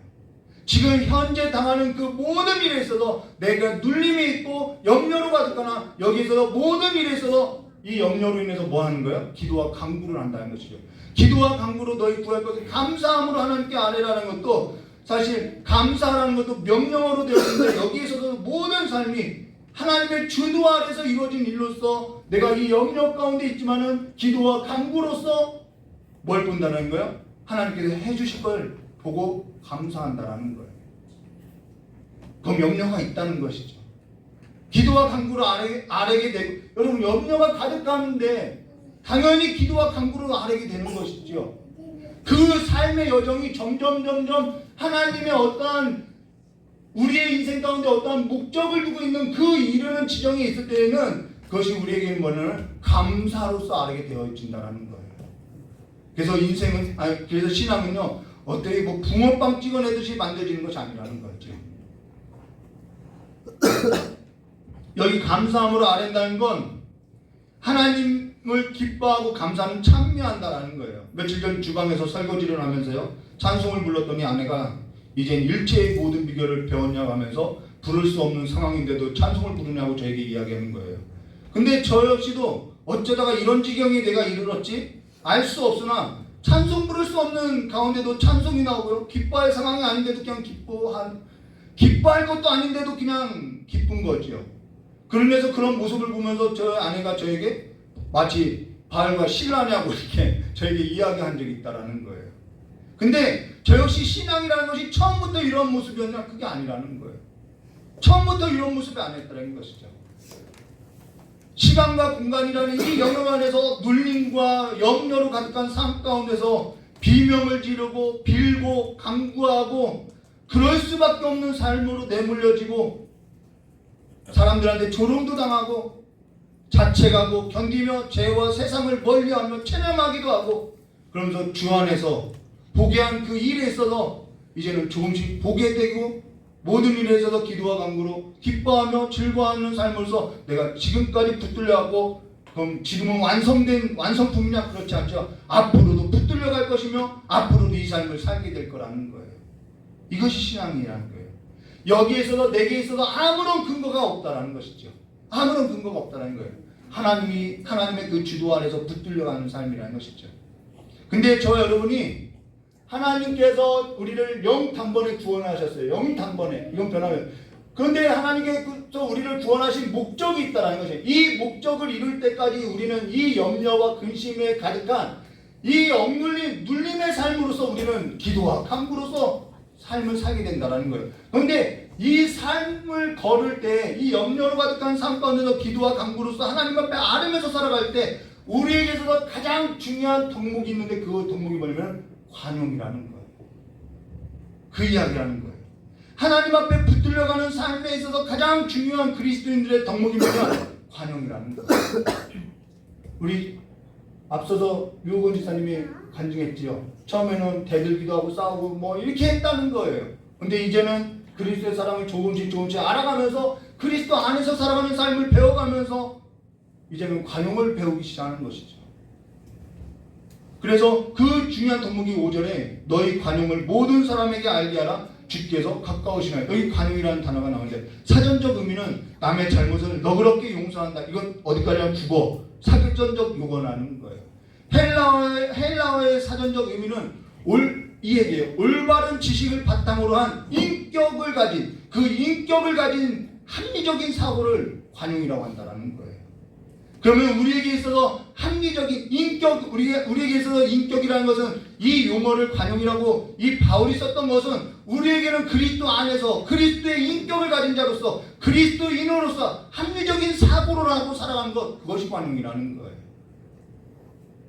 지금 현재 당하는 그 모든 일에 있어서 내가 눌림이 있고 염려로 가득하나 여기에서 모든 일에 있어서 이 염려로 인해서 뭐 하는 거예요? 기도와 간구를 한다는 것이죠. 기도와 간구로 너희 구할 것을 감사함으로 하나님께 아뢰라는 것도 사실 감사라는 것도 명령어로 되어 있는데 여기에서도 모든 삶이 하나님의 주도 아래서 이루어진 일로서 내가 이 염려 가운데 있지만은 기도와 간구로서 뭘 본다는 거예요? 하나님께서 해주실 걸 보고 감사한다라는 거예요. 그 염려가 있다는 것이죠. 기도와 간구를 아뢰게 되고 여러분 염려가 가득하는데 당연히 기도와 간구를 아뢰게 되는 것이죠. 그 삶의 여정이 점점 하나님의 어떠한 우리의 인생 가운데 어떠한 목적을 두고 있는 그 이르는 지정이 있을 때에는 그것이 우리에게 뭐냐면 감사로서 아뢰게 되어진다는 거예요. 그래서 그래서 신앙은요 어떻게 뭐 붕어빵 찍어내듯이 만들어지는 것이 아니라는 거죠. 여기 감사함으로 아랜다는 건 하나님을 기뻐하고 감사하는 찬미한다라는 거예요. 며칠 전 주방에서 설거지를 하면서요 찬송을 불렀더니 아내가 이젠 일체의 모든 비결을 배웠냐고 하면서 부를 수 없는 상황인데도 찬송을 부르냐고 저에게 이야기하는 거예요. 근데 저 역시도 어쩌다가 이런 지경에 내가 이르렀지 알 수 없으나 찬송 부를 수 없는 가운데도 찬송이 나오고요. 기뻐할 상황이 아닌데도 그냥 기뻐할 것도 아닌데도 그냥 기쁜 거죠. 그러면서 그런 모습을 보면서 저 아내가 저에게 마치 바알과 신라냐고 이렇게 저에게 이야기한 적이 있다라는 거예요. 근데 저 역시 신앙이라는 것이 처음부터 이런 모습이었냐? 그게 아니라는 거예요. 처음부터 이런 모습이 아니었다는 것이죠. 시간과 공간이라는 이 영역 안에서 눌림과 염려로 가득한 삶 가운데서 비명을 지르고 빌고 간구하고 그럴 수밖에 없는 삶으로 내몰려지고 사람들한테 조롱도 당하고 자책하고 견디며 죄와 세상을 멀리하며 체념하기도 하고 그러면서 주 안에서 보게 한 그 일에 있어서 이제는 조금씩 보게 되고 모든 일에 있어서 기도와 간구로 기뻐하며 즐거워하는 삶으로서 내가 지금까지 붙들려왔고 그럼 지금은 완성된 완성품이냐? 그렇지 않죠. 앞으로도 붙들려 갈 것이며 앞으로도 이 삶을 살게 될 거라는 거예요. 이것이 신앙이라는 거예요. 여기에 있어서 내게 있어서 아무런 근거가 없다라는 것이죠. 아무런 근거가 없다라는 거예요. 하나님의 그 주도 아래서 붙들려가는 삶이라는 것이죠. 근데 저 여러분이 하나님께서 우리를 영단번에 구원하셨어요. 영단번에. 이건 변하면. 그런데 하나님께서 우리를 구원하신 목적이 있다는 것이에요. 이 목적을 이룰 때까지 우리는 이 염려와 근심에 가득한 이 억눌린 눌림의 삶으로서 우리는 기도와 간구로서 삶을 살게 된다는 거예요. 그런데 이 삶을 걸을 때 이 염려로 가득한 삶 가운데서 기도와 간구로서 하나님 앞에 아뢰면서 살아갈 때 우리에게 있어서 가장 중요한 덕목이 있는데 그 덕목이 뭐냐면 관용이라는 거예요. 그 이야기라는 거예요. 하나님 앞에 붙들려가는 삶에 있어서 가장 중요한 그리스도인들의 덕목이 뭐냐? 관용이라는 거예요. 우리 앞서서 유호건 지사님이 간증했지요. 처음에는 대들기도 하고 싸우고 뭐 이렇게 했다는 거예요. 근데 이제는 그리스도의 사랑을 조금씩 알아가면서 그리스도 안에서 살아가는 삶을 배워가면서 이제는 관용을 배우기 시작하는 것이죠. 그래서 그 중요한 덕목이 5절에 너희 관용을 모든 사람에게 알게 하라. 주께서 가까우시나요. 여기 관용이라는 단어가 나오는데 사전적 의미는 남의 잘못을 너그럽게 용서한다. 이건 어디까지나 국어, 사교전적 용어라는 거예요. 헬라어의 사전적 의미는 이 얘기예요. 올바른 지식을 바탕으로 한 인격을 가진 그 인격을 가진 합리적인 사고를 관용이라고 한다는 거예요. 그러면 우리에게 있어서 합리적인 인격, 우리에게 있어서 인격이라는 것은 이 용어를 관용이라고 이 바울이 썼던 것은 우리에게는 그리스도 안에서 그리스도의 인격을 가진 자로서 그리스도인으로서 합리적인 사고를 하고 살아가는 것, 그것이 관용이라는 거예요.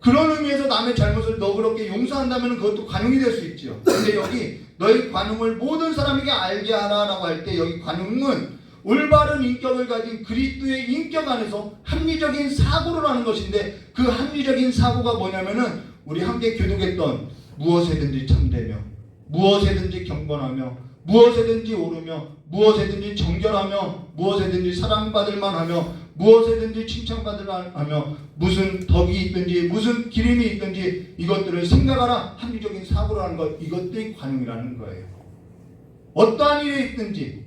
그런 의미에서 남의 잘못을 너그럽게 용서한다면 그것도 관용이 될 수 있죠. 근데 여기 너희 관용을 모든 사람에게 알게 하라라고 할 때 여기 관용은 올바른 인격을 가진 그리스도의 인격 안에서 합리적인 사고를 하는 것인데 그 합리적인 사고가 뭐냐면은 우리 함께 교독했던 무엇에든지 참되며 무엇에든지 경건하며 무엇에든지 오르며 무엇에든지 정결하며 무엇에든지 사랑받을 만하며 무엇에든지 칭찬받을 만하며 무슨 덕이 있든지 무슨 기림이 있든지 이것들을 생각하라. 합리적인 사고를 하는 것, 이것들이 관용이라는 거예요. 어떠한 일에 있든지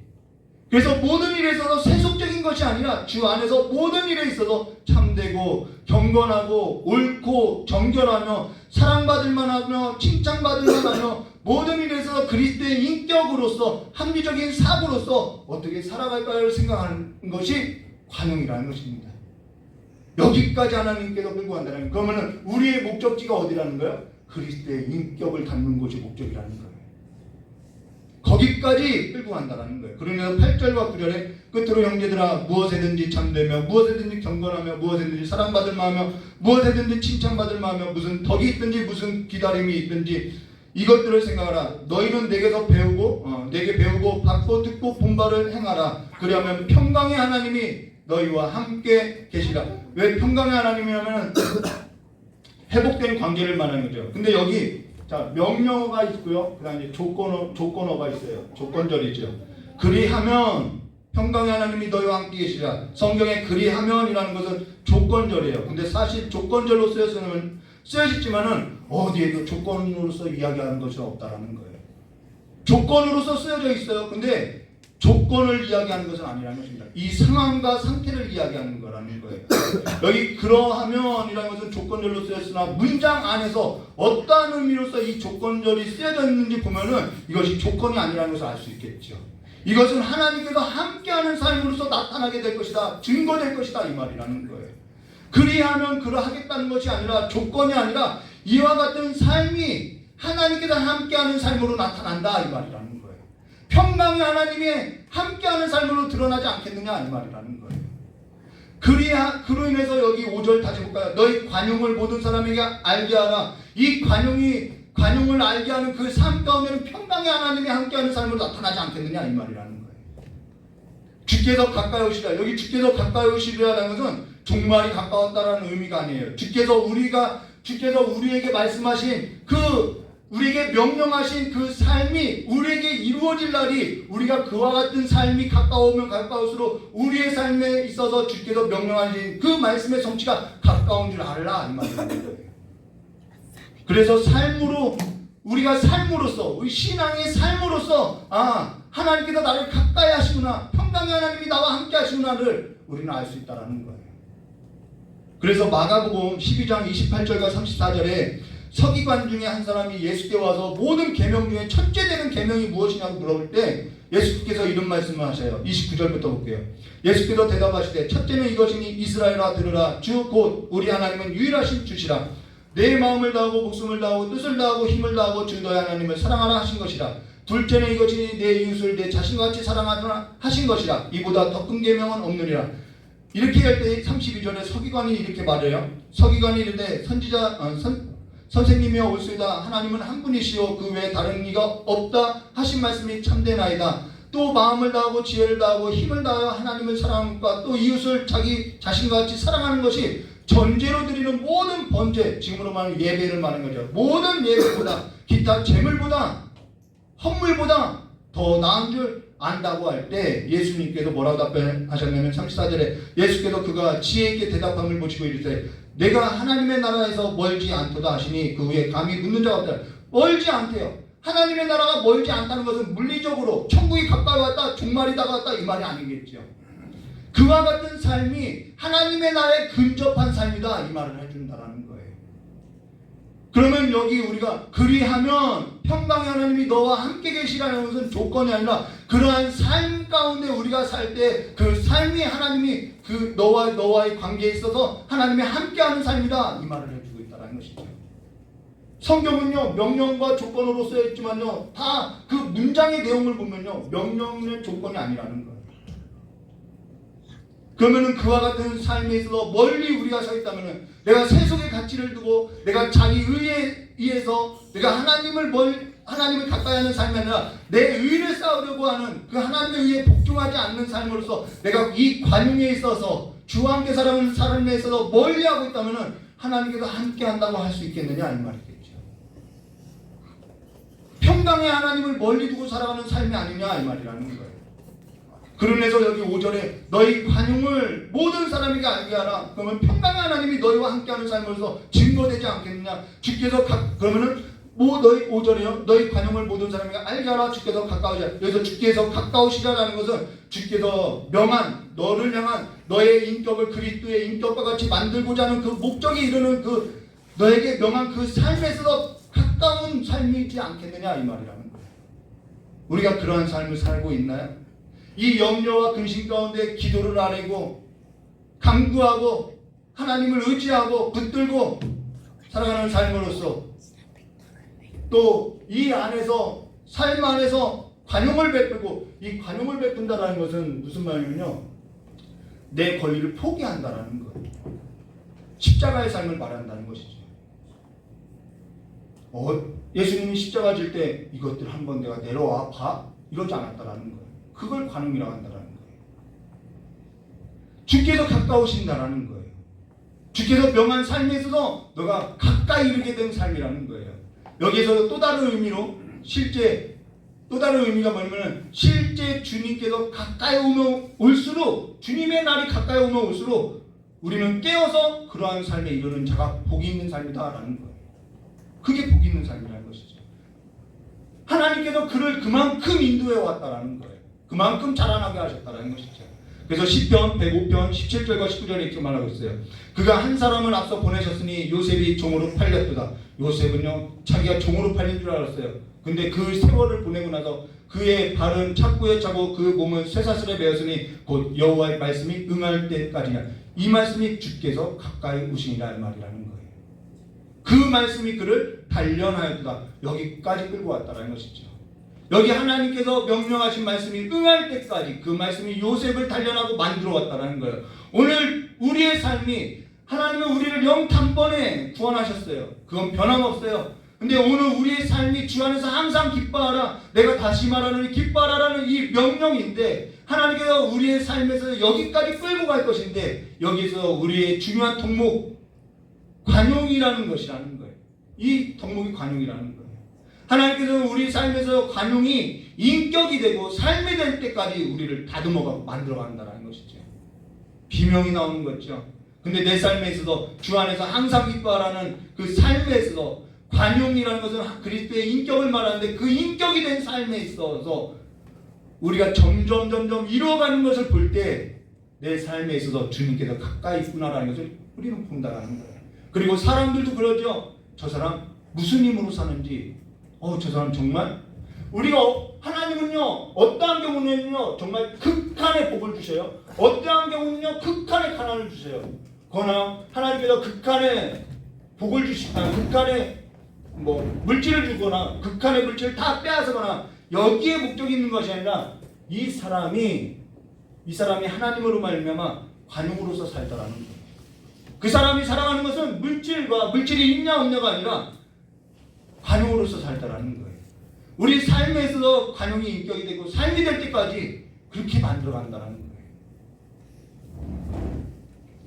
그래서 모든 일에 있어서 세속적인 것이 아니라 주 안에서 모든 일에 있어서 참되고 경건하고 옳고 정결하며 사랑받을 만하며 칭찬받을 만하며 모든 일에 있어서 그리스도의 인격으로서 합리적인 사고로서 어떻게 살아갈까를 생각하는 것이 관용이라는 것입니다. 여기까지 하나님께서 끌고 간다는 거예요. 그러면 우리의 목적지가 어디라는 거예요? 그리스도의 인격을 담는 것이 목적이라는 거예요. 거기까지 끌고 간다는 거예요. 그러면서 8절과 9절에 끝으로 형제들아 무엇에든지 참되며 무엇에든지 경건하며 무엇에든지 사랑받을 마하며 무엇에든지 칭찬받을 마하며 무슨 덕이 있든지 무슨 기다림이 있든지 이것들을 생각하라. 너희는 내게서 배우고 내게 배우고 받고 듣고 본 바를 행하라. 그리하면 평강의 하나님이 너희와 함께 계시라. 왜 평강의 하나님이냐면 회복된 관계를 말하는 거죠. 근데 여기 자, 명령어가 있고요. 그다음에 조건어가 있어요. 조건절이죠. 그리하면 평강의 하나님이 너희와 함께 계시라. 성경에 그리하면이라는 것은 조건절이에요. 근데 사실 조건절로 쓰여졌지만은 어디에도 조건으로서 이야기하는 것이 없다라는 거예요. 조건으로서 쓰여져 있어요. 근데 조건을 이야기하는 것은 아니라는 것입니다. 이 상황과 상태를 이야기하는 거라는 거예요. 여기 그러하면이라는 것은 조건절로 쓰였으나 문장 안에서 어떠한 의미로서 이 조건절이 쓰여져 있는지 보면은 이것이 조건이 아니라는 것을 알 수 있겠죠. 이것은 하나님께서 함께하는 삶으로서 나타나게 될 것이다. 증거될 것이다. 이 말이라는 거예요. 그리하면 그러하겠다는 것이 아니라 조건이 아니라 이와 같은 삶이 하나님께서 함께하는 삶으로 나타난다. 이 말이라는 거예요. 평강의 하나님이 함께하는 삶으로 드러나지 않겠느냐 이 말이라는 거예요. 그로 인해서 여기 5절 다시 볼까요? 너희 관용을 모든 사람에게 알게 하라. 이 관용을 알게 하는 그 삶 가운데는 평강의 하나님이 함께하는 삶으로 나타나지 않겠느냐 이 말이라는 거예요. 주께서 가까이 오시라. 여기 주께서 가까이 오시리라는 것은 종말이 가까웠다라는 의미가 아니에요. 주께서 우리에게 말씀하신 우리에게 명령하신 그 삶이 우리에게 이루어질 날이, 우리가 그와 같은 삶이 가까우면 가까울수록 우리의 삶에 있어서 주께서 명령하신 그 말씀의 성취가 가까운 줄 알라 이 말이라는 거예요. 그래서 우리가 삶으로서, 우리 신앙의 삶으로서 하나님께서 나를 가까이 하시구나, 평강의 하나님이 나와 함께 하시구나를 우리는 알 수 있다는 거예요. 그래서 마가복음 12장 28절과 34절에 서기관 중에 한 사람이 예수께 와서 모든 계명 중에 첫째 되는 계명이 무엇이냐고 물어볼 때 예수께서 이런 말씀을 하셔요. 29절부터 볼게요. 예수께서 대답하시되 첫째는 이것이니 이스라엘아 들으라. 주 곧 우리 하나님은 유일하신 주시라. 내 마음을 다하고 목숨을 다하고 뜻을 다하고 힘을 다하고 주 너의 하나님을 사랑하라 하신 것이라. 둘째는 이것이니 내 이웃을 내 자신같이 사랑하라 하신 것이라. 이보다 더 큰 계명은 없느니라. 이렇게 할 때 32절에 서기관이 이렇게 말해요. 서기관이 이르되 선생님이여 올소이다. 하나님은 한 분이시오 그 외에 다른 이가 없다 하신 말씀이 참되나이다. 또 마음을 다하고 지혜를 다하고 힘을 다하여 하나님을 사랑하는 것과 또 이웃을 자기 자신과 같이 사랑하는 것이 전제로 드리는 모든 번제, 지금으로 말하는 예배를 말하는 거죠. 모든 예배보다 기타 제물보다 헌물보다 더 나은 줄 안다고 할 때 예수님께서 뭐라고 답변하셨냐면 34절에 예수께서 그가 지혜 있게 대답함을 보시고 이르되 내가 하나님의 나라에서 멀지 않도다 하시니 그 후에 감히 묻는 자가 없다. 멀지 않대요. 하나님의 나라가 멀지 않다는 것은 물리적으로 천국이 가까이 왔다, 종말이 다가왔다 이 말이 아니겠죠. 그와 같은 삶이 하나님의 나라에 근접한 삶이다 이 말을 해준다는 거예요. 그러면 여기 우리가 그리하면 평강의 하나님이 너와 함께 계시라는 것은 조건이 아니라 그러한 삶 가운데 우리가 살 때 그 삶이 하나님이 그 너와의 관계에 있어서 하나님이 함께하는 삶이다 이 말을 해주고 있다는 것이죠. 성경은요 명령과 조건으로 쓰여 있지만요 다 그 문장의 내용을 보면요 명령의 조건이 아니라는 거예요. 그러면은 그와 같은 삶에 있어서 멀리 우리가 서 있다면은 내가 세속의 가치를 두고 내가 자기 의에 의해서 내가 하나님을 가까이 하는 삶이 아니라 내 의를 쌓으려고 하는 그 하나님의 의에 복종하지 않는 삶으로서 내가 이 관용에 있어서 주와 함께 살아가는 삶에 있어서 멀리하고 있다면은 하나님께서 함께 한다고 할 수 있겠느냐 이 말이겠죠. 평강의 하나님을 멀리 두고 살아가는 삶이 아니냐 이 말이라는 거예요. 그러면서 여기 5절에 너희 관용을 모든 사람에게 알게 하라. 그러면 평강의 하나님이 너희와 함께하는 삶으로서 증거되지 않겠느냐. 주께서 그러면은 너희 5절에요. 너희 관용을 모든 사람에게 알게 하라. 주께서 가까우시라. 여기서 주께서 가까우시라라는 것은 주께서 명한 너를 향한 너의 인격을 그리스도의 인격과 같이 만들고자 하는 그 목적에 이르는 그 너에게 명한 그 삶에서 가까운 삶이지 않겠느냐 이 말이라는 거예요. 우리가 그러한 삶을 살고 있나요? 이 염려와 근심 가운데 기도를 아뢰고 간구하고 하나님을 의지하고 붙들고 살아가는 삶으로서 또 이 안에서 삶 안에서 관용을 베풀고 이 관용을 베푼다라는 것은 무슨 말이냐면요 내 권리를 포기한다라는 거예요. 십자가의 삶을 말한다는 것이죠. 예수님이 십자가 질 때 이것들 한번 내가 내려와 봐 이러지 않았다라는 거예요. 그걸 관용이라고 한다는 거예요. 주께서 가까우신다라는 거예요. 주께서 명한 삶에 있어서 너가 가까이 이르게 된 삶이라는 거예요. 여기에서 또 다른 의미로 또 다른 의미가 뭐냐면 실제 주님께서 가까이 오면 올수록 주님의 날이 가까이 오면 올수록 우리는 깨어서 그러한 삶에 이르는 자가 복이 있는 삶이다라는 거예요. 그게 복이 있는 삶이라는 것이죠. 하나님께서 그를 그만큼 인도해 왔다라는 거예요. 그만큼 자라나게 하셨다는 것이죠. 그래서 시편 105편 17절과 19절에 이렇게 말하고 있어요. 그가 한 사람을 앞서 보내셨으니 요셉이 종으로 팔렸도다. 요셉은요 자기가 종으로 팔린 줄 알았어요. 근데 그 세월을 보내고 나서 그의 발은 착고에 차고 그 몸은 쇠사슬에 매었으니 곧 여호와의 말씀이 응할 때까지냐. 이 말씀이 주께서 가까이 오시니라 이 말이라는 거예요. 그 말씀이 그를 단련하였다. 여기까지 끌고 왔다는 것이죠. 여기 하나님께서 명령하신 말씀이 응할 때까지 그 말씀이 요셉을 단련하고 만들어 왔다는 거예요. 오늘 우리의 삶이 하나님은 우리를 영탄번에 구원하셨어요. 그건 변함없어요. 근데 오늘 우리의 삶이 주 안에서 항상 기뻐하라. 내가 다시 말하는 기뻐하라라는 이 명령인데 하나님께서 우리의 삶에서 여기까지 끌고 갈 것인데 여기서 우리의 중요한 덕목 관용이라는 것이라는 거예요. 이 덕목이 관용이라는 거예요. 하나님께서는 우리 삶에서 관용이 인격이 되고 삶이 될 때까지 우리를 다듬어가고 만들어간다는 것이죠. 비명이 나오는 거죠. 근데 내 삶에 있어서 주 안에서 항상 기뻐하라는 그 삶에 있어서 관용이라는 것은 그리스도의 인격을 말하는데 그 인격이 된 삶에 있어서 우리가 점점 이루어가는 것을 볼 때 내 삶에 있어서 주님께서 가까이 있구나라는 것을 우리는 본다는 거예요. 그리고 사람들도 그러죠. 저 사람 무슨 힘으로 사는지 저 사람 정말 우리가 하나님은요 어떠한 경우는요 정말 극한의 복을 주셔요. 어떠한 경우는요 극한의 가난을 주세요. 그러나 하나님께서 극한의 복을 주시거나 극한의 물질을 주거나 극한의 물질을 다 빼앗거나 여기에 목적이 있는 것이 아니라 이 사람이 하나님으로 말미암아 관용으로서 살더라는 거예요. 그 사람이 살아가는 것은 물질이 있냐 없냐가 아니라 관용으로서 살더라는 거예요. 우리 삶에 있어서 관용이 인격이 되고 삶이 될 때까지 그렇게 만들어간다는 거예요.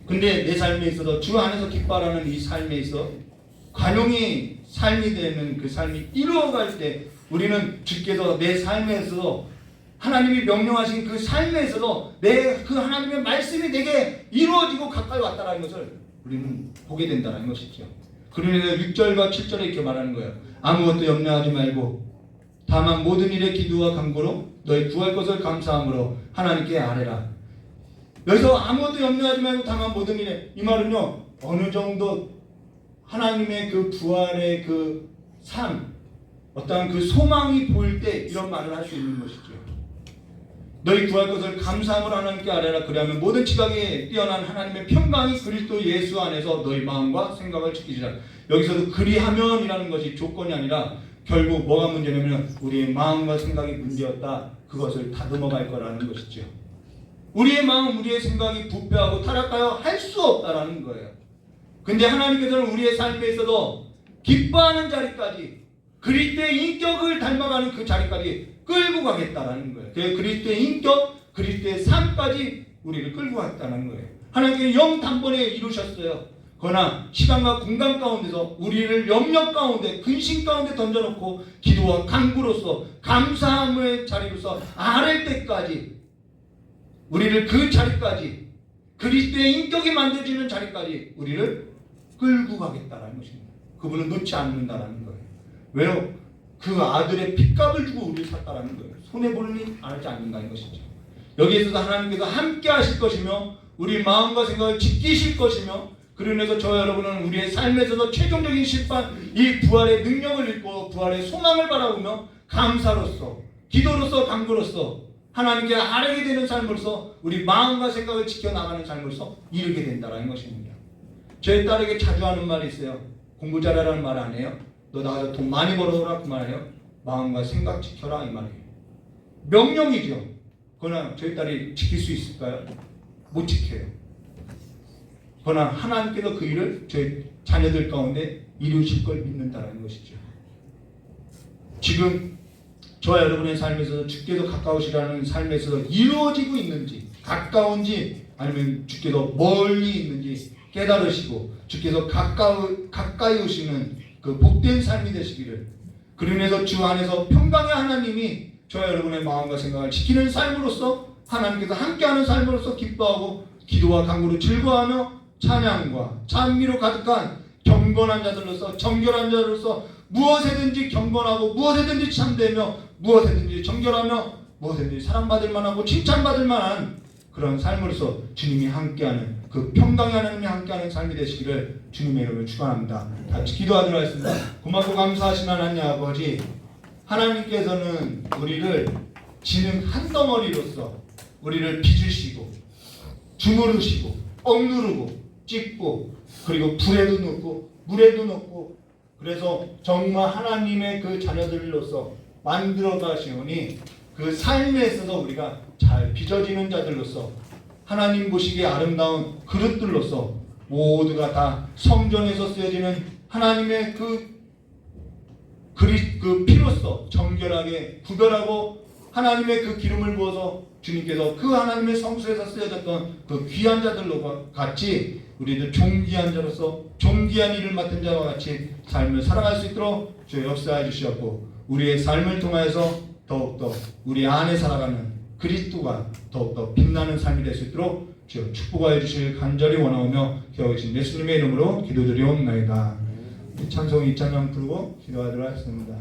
근데 내 삶에 있어서 주 안에서 기뻐하라는 이 삶에 있어 관용이 삶이 되는 그 삶이 이루어갈 때 우리는 주께서 내 삶에 있어서 하나님이 명령하신 그 삶에 있어서 그 하나님의 말씀이 내게 이루어지고 가까이 왔다는 것을 우리는 보게 된다는 것이죠. 그러면서 6절과 7절에 이렇게 말하는 거예요. 아무것도 염려하지 말고 다만 모든 일에 기도와 간구로 너희 구할 것을 감사함으로 하나님께 아뢰라. 여기서 아무것도 염려하지 말고 다만 모든 일에 이 말은요 어느 정도 하나님의 그 부활의 그 삶 어떠한 그 소망이 보일 때 이런 말을 할 수 있는 것이죠. 너희 구할 것을 감사함으로 하나님께 아뢰라. 그리하면 모든 지각에 뛰어난 하나님의 평강이 그리스도 예수 안에서 너희 마음과 생각을 지키시라. 여기서도 그리하면이라는 것이 조건이 아니라 결국 뭐가 문제냐면 우리의 마음과 생각이 문제였다. 그것을 다듬어 갈 거라는 것이죠. 우리의 마음, 우리의 생각이 부패하고 타락하여 할 수 없다라는 거예요. 근데 하나님께서는 우리의 삶에 있어서 기뻐하는 자리까지 그리스도의 인격을 닮아가는 그 자리까지 끌고 가겠다라는 거예요. 그래서 그리스도의 인격, 그리스도의 삶까지 우리를 끌고 가겠다는 거예요. 하나님께서 영단번에 이루셨어요. 그러나 시간과 공간 가운데서 우리를 염려 가운데 근심 가운데 던져놓고 기도와 간구로서 감사함의 자리로서 아랠 때까지 우리를 그 자리까지 그리스도의 인격이 만들어지는 자리까지 우리를 끌고 가겠다라는 것입니다. 그분은 놓지 않는다라는 거예요. 왜요? 그 아들의 핏값을 주고 우리를 샀다라는 거예요. 손해보니 알지 않는다는 것이죠. 여기에서도 하나님께서 함께 하실 것이며 우리 마음과 생각을 지키실 것이며 그로 인해서 저와 여러분은 우리의 삶에서도 최종적인 심판 이 부활의 능력을 읽고 부활의 소망을 바라보며 감사로서 기도로서 간구로서 하나님께 아뢰게 되는 삶으로서 우리 마음과 생각을 지켜나가는 삶으로서 이르게 된다는 것입니다. 제 딸에게 자주 하는 말이 있어요. 공부 잘하라는 말 안 해요. 너 나가서 돈 많이 벌어오라 그 말이에요. 마음과 생각 지켜라 이 말이에요. 명령이죠. 그러나 저희 딸이 지킬 수 있을까요? 못 지켜요. 그러나 하나님께서 그 일을 저희 자녀들 가운데 이루실 걸 믿는다는 것이죠. 지금 저와 여러분의 삶에서 주께서 가까우시라는 삶에서 이루어지고 있는지 가까운지 아니면 주께서 멀리 있는지 깨달으시고 주께서 가까이 오시는 그 복된 삶이 되시기를 그로 인해서 주 안에서 평강의 하나님이 저와 여러분의 마음과 생각을 지키는 삶으로서 하나님께서 함께하는 삶으로서 기뻐하고 기도와 간구로 즐거워하며 찬양과 찬미로 가득한 경건한 자들로서 정결한 자로서 무엇에든지 경건하고 무엇에든지 참되며 무엇에든지 정결하며 무엇에든지 사랑받을 만하고 칭찬받을 만한 그런 삶으로서 주님이 함께하는 그 평강의 하나님이 함께하는 삶이 되시기를 주님의 이름으로 축원합니다. 같이 기도하도록 하겠습니다. 고맙고 감사하신 하나님 아버지, 하나님께서는 우리를 지능 한 덩어리로서 우리를 빚으시고 주무르시고 억누르고 찢고 그리고 불에도 넣고 물에도 넣고 그래서 정말 하나님의 그 자녀들로서 만들어 가시오니 그 삶에 있어서 우리가 잘 빚어지는 자들로서 하나님 보시기에 아름다운 그릇들로서 모두가 다 성전에서 쓰여지는 하나님의 그 피로써 정결하게 구별하고 하나님의 그 기름을 부어서 주님께서 그 하나님의 성소에서 쓰여졌던 그 귀한 자들로 같이 우리도 존귀한 자로서 존귀한 일을 맡은 자와 같이 삶을 살아갈 수 있도록 주여 역사해 주시옵고 우리의 삶을 통하여서 더욱더 우리 안에 살아가는 그리스도가 더욱더 빛나는 삶이 될 수 있도록 주여 축복하여 주실 간절히 원하오며 기도하신 예수님의 이름으로 기도드리옵나이다. 찬송 2찬양 부르고 기도하도록 하겠습니다.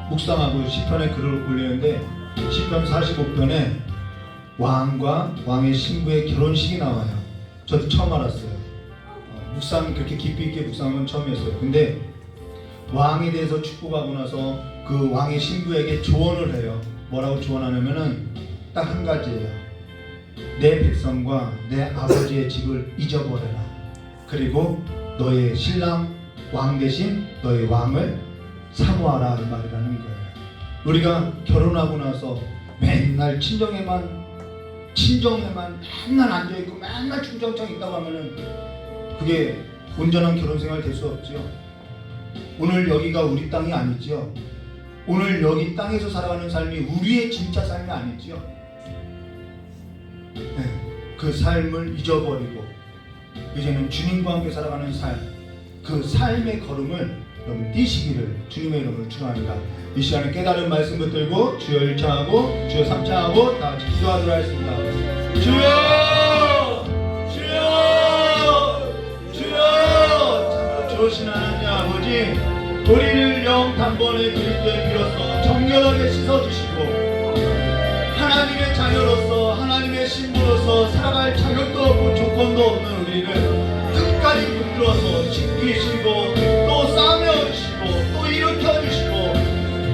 묵상하고 시편에 글을 올리는데 시편 45편에 왕과 왕의 신부의 결혼식이 나와요. 저도 처음 알았어요. 묵상 그렇게 깊이 있게 묵상한 건 처음이었어요. 근데 왕에 대해서 축복하고 나서 그 왕의 신부에게 조언을 해요. 뭐라고 조언하냐면은 딱 한 가지예요. 내 백성과 내 아버지의 집을 잊어버려라. 그리고 너의 신랑 왕 대신 너의 왕을 사모하라, 이 말이라는 거예요. 우리가 결혼하고 나서 맨날 친정에만 친정에만 맨날 앉아있고 맨날 충정장 있다고 하면은 그게 온전한 결혼생활 될 수 없지요. 오늘 여기가 우리 땅이 아니지요. 오늘 여기 땅에서 살아가는 삶이 우리의 진짜 삶이 아니지요. 네, 그 삶을 잊어버리고 이제는 주님과 함께 살아가는 삶, 그 삶의 걸음을 여러분 뛰시기를 주님의 이름으로 축원합니다. 이 시간에 깨달은 말씀 붙들고 주여 1차하고 주여 3차하고 다 같이 기도하도록 하겠습니다. 주여! 주여! 주여! 참으로 좋으신 하나님 아버지, 우리를 영 단번에 그리스도의 피로써 정결하게 씻어주시고 하나님의 자녀로서 하나님의 신부로서 살아갈 자격도 없고 조건도 없는 우리를 끝까지 붙들어서 지키시고 또 싸매어주시고 또 일으켜주시고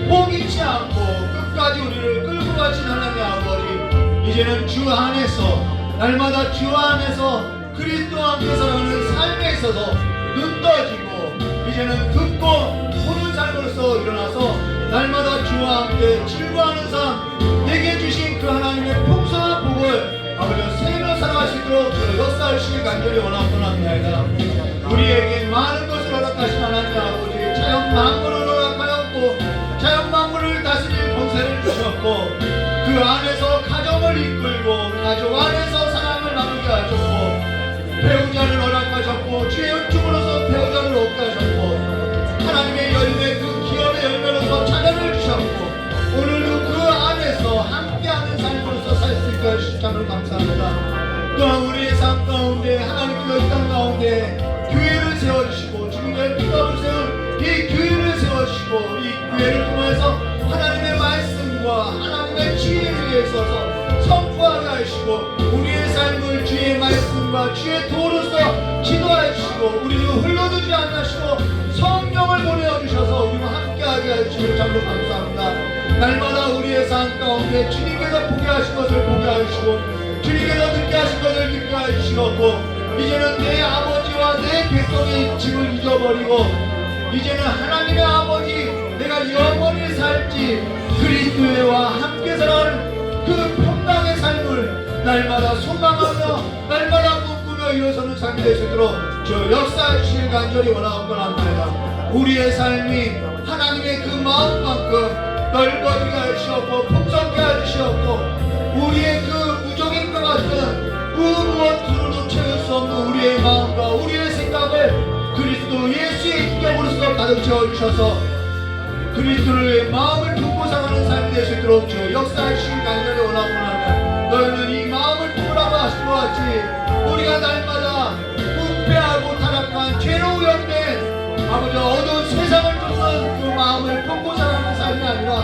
포기치 않고 끝까지 우리를 끌고 가신 하나님 아버지, 이제는 주 안에서 날마다 주 안에서 그리스도와 함께 살아가는 삶에 있어서 눈 떠지고 이제는 듣고 보는 삶으로서 일어나서 날마다 주와 함께 즐거워하는 삶, 내게 주신 그 하나님의 풍성한 복을 아버지와 세며 살아가시도록 그 역사하시길 간절히 원합니다. 우리에게 많은 것을 허락하신 하나님 아버지, 자연 만물을 허락하였고 자연 만물을 다스릴 권세를 주셨고 그 안에서 가정을 이끌고 가족 안에서 사랑을 나누게 하셨고 배우자를 허락하셨고 주의 은총으로서 배우자를 얻게 하셨고 하나님의 열매, 그 기업의 열매로서 자녀를 주셨고 오늘도 그 안에서 함께하는 삶으로서 살 수 있게 하시니 참 감사합니다. 또한 우리의 삶 가운데 하나님께서 이 땅 가운데 교회를 세워주시고 주님의 피값을 세운 이 교회를 세워주시고 이 교회를 통해서 하나님의 말씀과 하나님의 지혜를 위해 서서 선포하게 하시고 우리의 삶을 주의 말씀과 주의 도로서 지도하시고 우리를 흘러두지 않으시고 성령을 보내주셔서 우리와 함께하게 하시기를 참으로 감사합니다. 날마다 우리의 삶 가운데 주님께서 보게 하신 것을 보게 하시고 주님께서 듣게 하신 것을 듣게 하시고 이제는 내 아버지와 내 백성의 짐을 잊어버리고 이제는 하나님의 아버지, 내가 영원히 살지 그리스도와 함께 살아가는 그 평강의 삶을 날마다 소망하며 날마다 꿈꾸며 일어서는 삶이 될 수 있도록 저 역사하시길 간절히 원하옵나이다. 우리의 삶이 하나님의 그 마음만큼 넓어지게 하시옵고 풍성케 하시옵고 우리의 그 무적인과 같은 그 무엇으로도 채울 수 없는 우리의 마음과 우리의 생각을 그리스도 예수의 인격으로서 가득 채워주셔서 그리스도의 마음을 품고 살아가는 삶이 될 수 있도록 주 역사하시길 간절히 원하옵나이다. 너희는 이 마음을 품으라고 하신 것 같이 우리가 날마다 부패하고 타락한 죄로 오염된 아버지 어두운 세상을 쫓는 그 마음을 품고 살아가는 삶이 아니라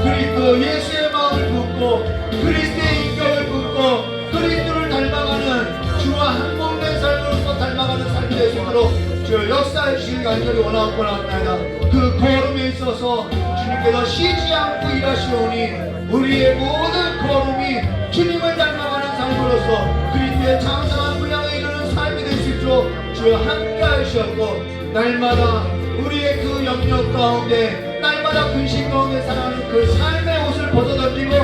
그리스도 예수의 마음을 품고 그리스도의 인격을 품고 그리스도를 닮아가는 주와 한몸된 삶으로서 닮아가는 삶이 될 수 있도록 주 역사하시길 간절히 원하옵나이다. 그 걸음에 있어서 주님께서 쉬지 않고 일하시오니 우리의 모든 걸음이 주님을 닮아가는 삶으로서 그리스도의 장성한 분량에 이르는 삶이 될 수 있도록 주 함께 하시었고 날마다 우리의 그 영역 가운데 날마다 근심 가운데 살아가는 그 삶의 옷을 벗어던지고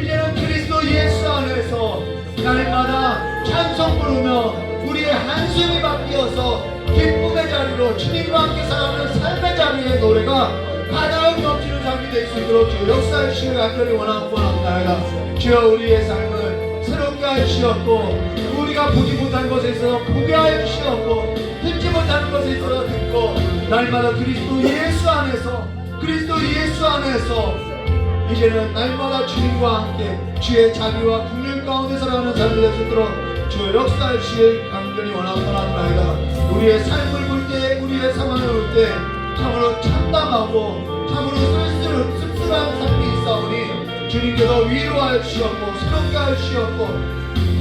이제는 그리스도 예수 안에서 날마다 찬송 부르며 우리의 한숨이 바뀌어서 기쁨의 자리로 주님과 함께 살아가는 삶의 자리의 노래가 가득 넘치는 삶이 될 수 있도록 주 역사하시길 간절히 원하옵나이다. 주여 우리의 삶을 새롭게 하시었고 우리가 보지 못한 것에 있어서 보게 하여 주시었고 듣지 못하는 것에 있어서 듣고 날마다 그리스도 예수 안에서 이제는 날마다 주님과 함께 주의 자비와 국률 가운데 살아가는 삶이 될 수 있도록 주 역사하시길 간절히 원하옵나이다. 우리의 삶을 볼 때 우리의 상황을 볼 때 참으로 참담하고 참으로 씁쓸한 삶이 있사오니 주님께서 위로하여 주시었고 새롭게 하여 주시었고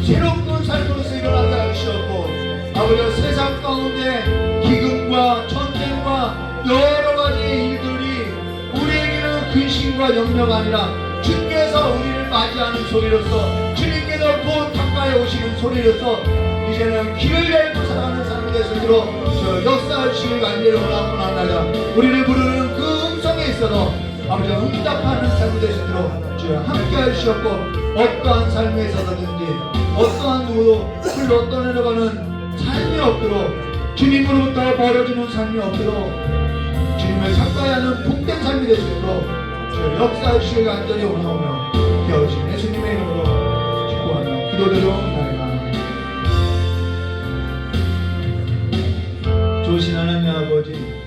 새로운 삶으로서 일어나게 하여 주시었고 아버지 세상 가운데 기근과 전쟁과 여러 가지 일들이 우리에게는 근심과 염려가 아니라 주께서 우리를 맞이하는 소리로서 주님께서 곧 가까이 오시는 소리로서 이제는 길을 열고 살아가는 삶이 될 수 있도록 저 역사하시길 간절히 원하옵나이다. 우리를 부르는 그 음성에 있어서 아버지 응답하는 삶이 되시도록 주여 함께 하시옵고 어떠한 삶에 있어서든지 어떠한 누구도 흘러 떠내려가는 삶이 없도록 주님으로부터 벌어지는 삶이 없도록 주님을 가까이 하는 복된 삶이 되시도록 주여 역사해 주시길 간절히 원하오며 되어주신 예수님의 이름으로 축복하며 기도드리옵나이다. 좋으신 하나님 아버지,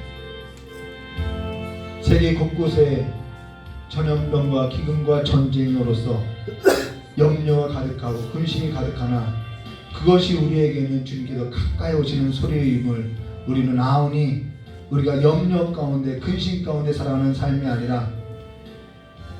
세계 곳곳에 전염병과 기근과 전쟁으로서 염려가 가득하고 근심이 가득하나 그것이 우리에게는 주님께서 가까이 오시는 소리임을 우리는 아오니 우리가 염려 가운데 근심 가운데 살아가는 삶이 아니라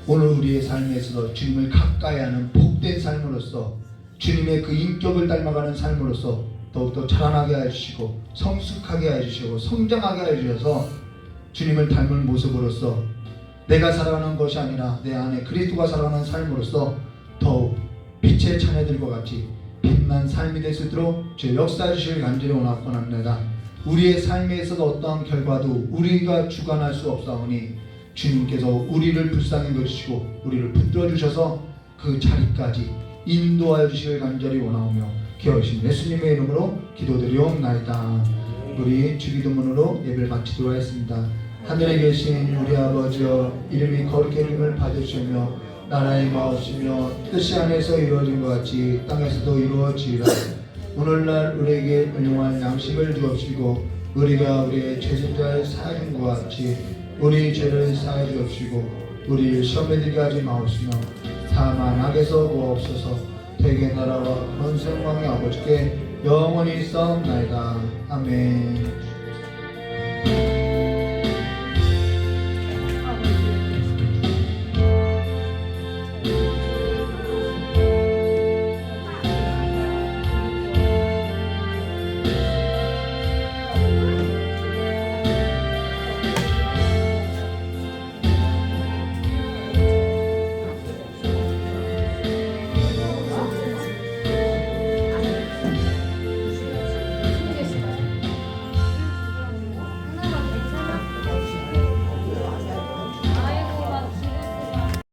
오늘 우리의 삶에 있어서 주님을 가까이 하는 복된 삶으로서 주님의 그 인격을 닮아가는 삶으로서 더욱더 자라나게 해주시고 성숙하게 해주시고 성장하게 해주셔서 주님을 닮은 모습으로서 내가 살아가는 것이 아니라 내 안에 그리스도가 살아가는 삶으로서 더욱 빛의 자녀들과 같이 빛난 삶이 될 수 있도록 주 역사해 주실 간절히 원합니다. 우리의 삶에 있어서 어떠한 결과도 우리가 주관할 수 없사오니 주님께서 우리를 불쌍히 여기시고 우리를 붙들어 주셔서 그 자리까지 인도하여 주시길 간절히 원하오며 기어오신 예수님의 이름으로 기도드리옵나이다. 우리 주기도문으로 예배를 마치도록 하겠습니다. 하늘에 계신 우리 아버지여, 이름이 거룩히 여김을 받으시며 나라의 마옵시며 뜻이 하늘에서 이루어진 것 같이 땅에서도 이루어지리라. 오늘날 우리에게 일용할 양식을 주옵시고 우리가 우리의 죄진자를 사하는 것 같이 우리 죄를 사하여 주옵시고 우리를 시험에 들게 하지 마옵시며 다만 악에서 구하옵소서. 대개 나라와 권세왕의 아버지께 영원히 싸움나이다. 아멘.